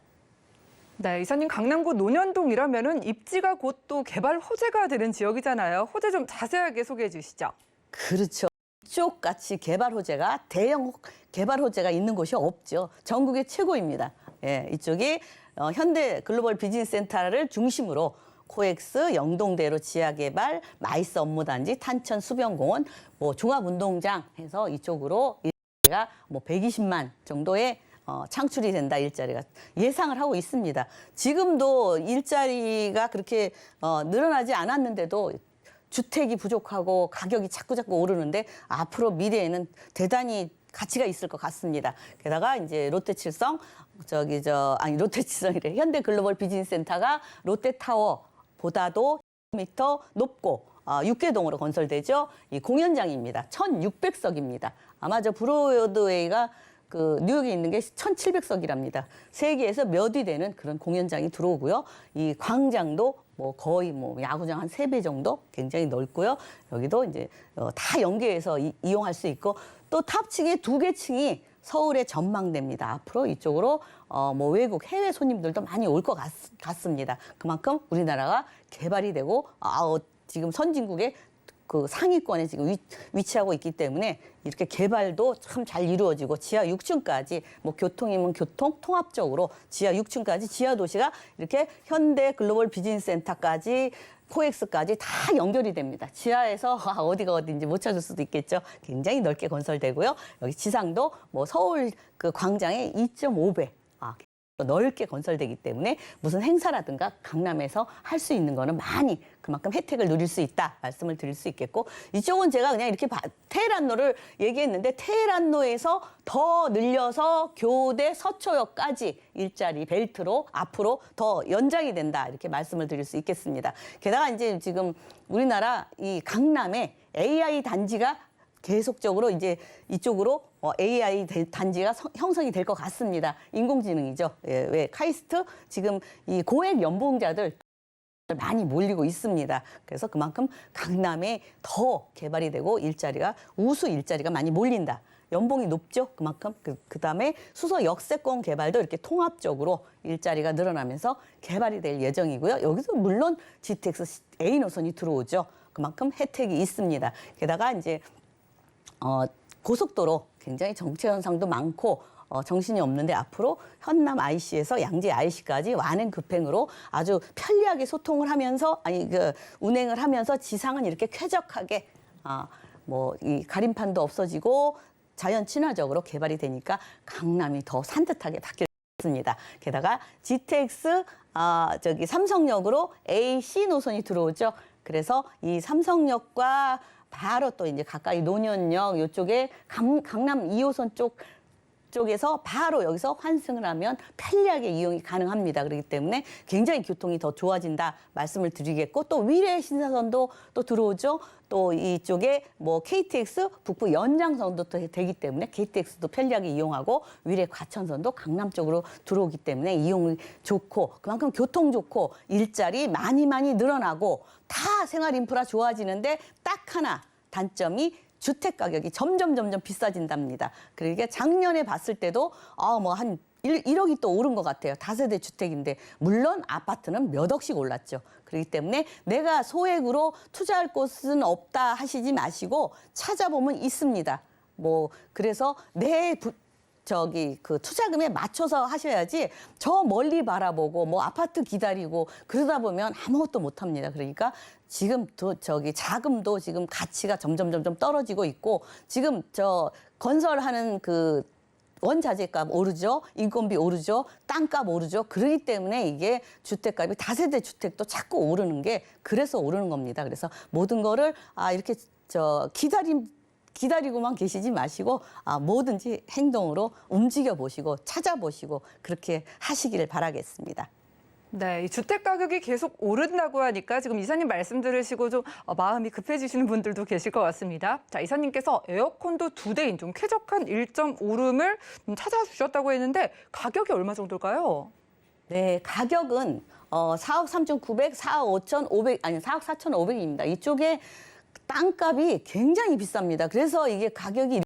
네, 이사님 강남구 논현동이라면은 입지가 곧 또 개발 호재가 되는 지역이잖아요. 호재 좀 자세하게 소개해 주시죠. 그렇죠. 이쪽 같이 개발 호재가 대형 개발 호재가 있는 곳이 없죠. 전국의 최고입니다. 예, 이쪽이 현대 글로벌 비즈니스 센터를 중심으로 코엑스, 영동대로 지하개발, 마이스 업무단지, 탄천 수변공원, 뭐 종합운동장 해서 이쪽으로 일자리가 뭐 120만 정도의 창출이 된다 일자리가 예상을 하고 있습니다. 지금도 일자리가 그렇게 늘어나지 않았는데도 주택이 부족하고 가격이 자꾸 오르는데 앞으로 미래에는 대단히 가치가 있을 것 같습니다. 게다가 이제 롯데칠성 롯데칠성이래. 현대글로벌 비즈니스센터가 롯데타워보다도 10m 높고 육개동으로 건설되죠. 이 공연장입니다. 1,600석입니다. 아마 저 브로드웨이가 그 뉴욕에 있는 게 1,700석이랍니다. 세계에서 몇 위 되는 그런 공연장이 들어오고요. 이 광장도 뭐 거의 뭐 야구장 한 3배 정도 굉장히 넓고요. 여기도 이제 다 연계해서 이용할 수 있고 또 탑층에 2개 층이 서울의 전망대입니다. 앞으로 이쪽으로 뭐 외국 해외 손님들도 많이 올 것 같습니다. 그만큼 우리나라가 개발이 되고 지금 선진국의 그 상위권에 지금 위치하고 있기 때문에 이렇게 개발도 참 잘 이루어지고 지하 6층까지 뭐 교통이면 교통 통합적으로 지하 6층까지 지하 도시가 이렇게 현대 글로벌 비즈니스 센터까지 코엑스까지 다 연결이 됩니다. 지하에서 어디가 어딘지 못 찾을 수도 있겠죠. 굉장히 넓게 건설되고요. 여기 지상도 뭐 서울 그 광장의 2.5배 넓게 건설되기 때문에 무슨 행사라든가 강남에서 할 수 있는 거는 많이 그만큼 혜택을 누릴 수 있다 말씀을 드릴 수 있겠고 이쪽은 제가 그냥 이렇게 테헤란로를 얘기했는데 테헤란로에서 더 늘려서 교대 서초역까지 일자리 벨트로 앞으로 더 연장이 된다 이렇게 말씀을 드릴 수 있겠습니다. 게다가 이제 지금 우리나라 이 강남에 AI 단지가 계속적으로 이제 이쪽으로 AI 단지가 형성이 될 것 같습니다. 인공지능이죠. 왜 카이스트 지금 이 고액 연봉자들 많이 몰리고 있습니다. 그래서 그만큼 강남에 더 개발이 되고 우수 일자리가 많이 몰린다. 연봉이 높죠. 그만큼 그다음에 수서 역세권 개발도 이렇게 통합적으로 일자리가 늘어나면서 개발이 될 예정이고요. 여기서 물론 GTX A 노선이 들어오죠. 그만큼 혜택이 있습니다. 게다가 이제 고속도로 굉장히 정체 현상도 많고 정신이 없는데 앞으로 현남 IC에서 양재 IC까지 완행 급행으로 아주 편리하게 소통을 하면서 운행을 하면서 지상은 이렇게 쾌적하게 뭐 이 가림판도 없어지고 자연 친화적으로 개발이 되니까 강남이 더 산뜻하게 바뀌었습니다. 게다가 GTX 삼성역으로 AC 노선이 들어오죠. 그래서 이 삼성역과 바로 또 이제 가까이 논현역 이쪽에 강남 2호선 쪽에서 바로 여기서 환승을 하면 편리하게 이용이 가능합니다. 그렇기 때문에 굉장히 교통이 더 좋아진다 말씀을 드리겠고 또 위례 신사선도 또 들어오죠. 또 이쪽에 뭐 KTX 북부 연장선도 또 되기 때문에 KTX도 편리하게 이용하고 위례 과천선도 강남 쪽으로 들어오기 때문에 이용이 좋고 그만큼 교통 좋고 일자리 많이 늘어나고 다 생활 인프라 좋아지는데 딱 하나 단점이 주택 가격이 점점 비싸진답니다. 그러니까 작년에 봤을 때도 뭐 한 1억이 또 오른 것 같아요. 다세대 주택인데 물론 아파트는 몇 억씩 올랐죠. 그렇기 때문에 내가 소액으로 투자할 곳은 없다 하시지 마시고 찾아보면 있습니다. 뭐 그래서 그 투자금에 맞춰서 하셔야지 저 멀리 바라보고 뭐 아파트 기다리고 그러다 보면 아무것도 못 합니다. 그러니까 지금 자금도 지금 가치가 점점 떨어지고 있고 지금 건설하는 그 원자재값 오르죠. 인건비 오르죠. 땅값 오르죠. 그렇기 때문에 이게 주택값이 다세대 주택도 자꾸 오르는 게 그래서 오르는 겁니다. 그래서 모든 거를 이렇게 기다리고만 계시지 마시고 뭐든지 행동으로 움직여 보시고 찾아보시고 그렇게 하시기를 바라겠습니다. 네, 이 주택 가격이 계속 오른다고 하니까 지금 이사님 말씀 들으시고 좀 마음이 급해지시는 분들도 계실 것 같습니다. 자, 이사님께서 에어컨도 2대인 좀 쾌적한 1.5룸을 찾아주셨다고 했는데 가격이 얼마 정도일까요? 네, 가격은 4억 3,900, 4억 5,500 아니 4억 4,500입니다. 이쪽에 땅값이 굉장히 비쌉니다. 그래서 이게 가격이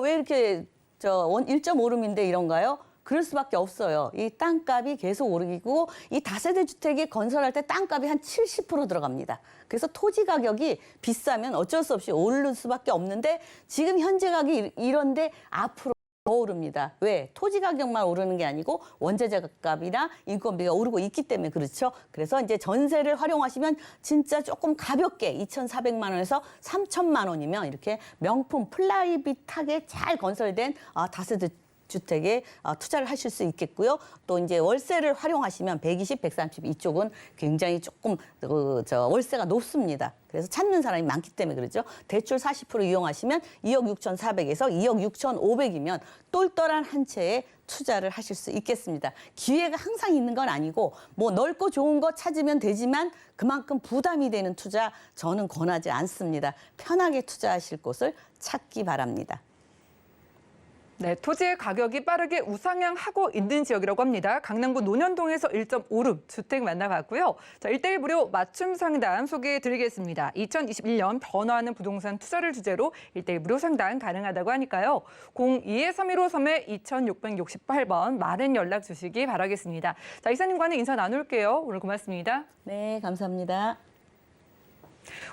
왜 이렇게 1.5룸인데 이런가요? 그럴 수밖에 없어요. 이 땅값이 계속 오르고 이 다세대 주택이 건설할 때 땅값이 한 70% 들어갑니다. 그래서 토지 가격이 비싸면 어쩔 수 없이 오를 수밖에 없는데 지금 현재 가격이 이런데 앞으로 더 오릅니다. 왜? 토지 가격만 오르는 게 아니고 원자재 값이나 인건비가 오르고 있기 때문에 그렇죠. 그래서 이제 전세를 활용하시면 진짜 조금 가볍게 2,400만 원에서 3,000만 원이면 이렇게 명품 플라이빗하게 잘 건설된 다세대 주택에 투자를 하실 수 있겠고요. 또 이제 월세를 활용하시면 120, 130 이쪽은 굉장히 조금 월세가 높습니다. 그래서 찾는 사람이 많기 때문에 그렇죠. 대출 40% 이용하시면 2억 6,400에서 2억 6,500이면 똘똘한 한 채에 투자를 하실 수 있겠습니다. 기회가 항상 있는 건 아니고 뭐 넓고 좋은 거 찾으면 되지만 그만큼 부담이 되는 투자 저는 권하지 않습니다. 편하게 투자하실 곳을 찾기 바랍니다. 네, 토지의 가격이 빠르게 우상향하고 있는 지역이라고 합니다. 강남구 논현동에서 1.5룸 주택 만나봤고요. 자, 1대1 무료 맞춤 상담 소개해드리겠습니다. 2021년 변화하는 부동산 투자를 주제로 1대1 무료 상담 가능하다고 하니까요. 02-3153-2668번 많은 연락 주시기 바라겠습니다. 자, 이사님과는 인사 나눌게요. 오늘 고맙습니다. 네, 감사합니다.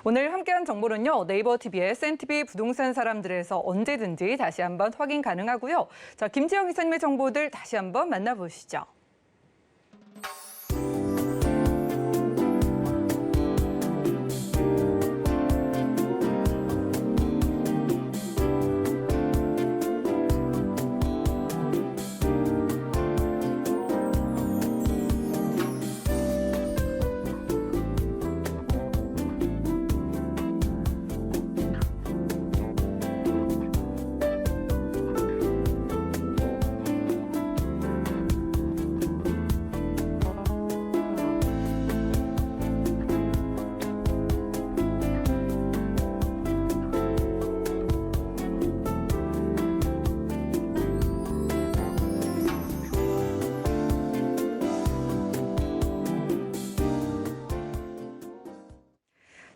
오늘 함께한 정보는요. 네이버 TV의 SNTV 부동산 사람들에서 언제든지 다시 한번 확인 가능하고요. 자, 김지영 이사님의 정보들 다시 한번 만나보시죠.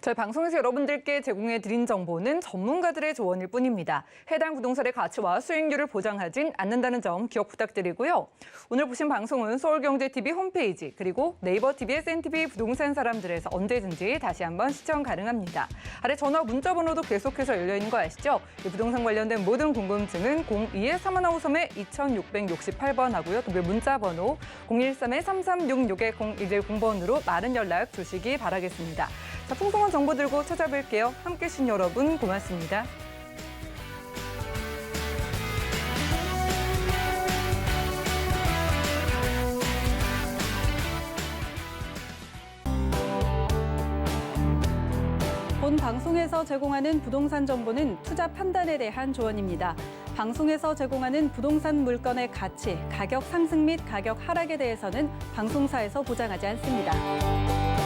저희 방송에서 여러분들께 제공해드린 정보는 전문가들의 조언일 뿐입니다. 해당 부동산의 가치와 수익률을 보장하진 않는다는 점 기억 부탁드리고요. 오늘 보신 방송은 서울경제TV 홈페이지 그리고 네이버 TV의 SNTV 부동산 사람들에서 언제든지 다시 한번 시청 가능합니다. 아래 전화 문자 번호도 계속해서 열려있는 거 아시죠? 이 부동산 관련된 모든 궁금증은 02-3153-2668번 하고요. 동일 문자 번호 013-3366-0110번으로 많은 연락 주시기 바라겠습니다. 자, 풍성한 정보 들고 찾아뵐게요. 함께해 주신 여러분 고맙습니다. 본 방송에서 제공하는 부동산 정보는 투자 판단에 대한 조언입니다. 방송에서 제공하는 부동산 물건의 가치, 가격 상승 및 가격 하락에 대해서는 방송사에서 보장하지 않습니다.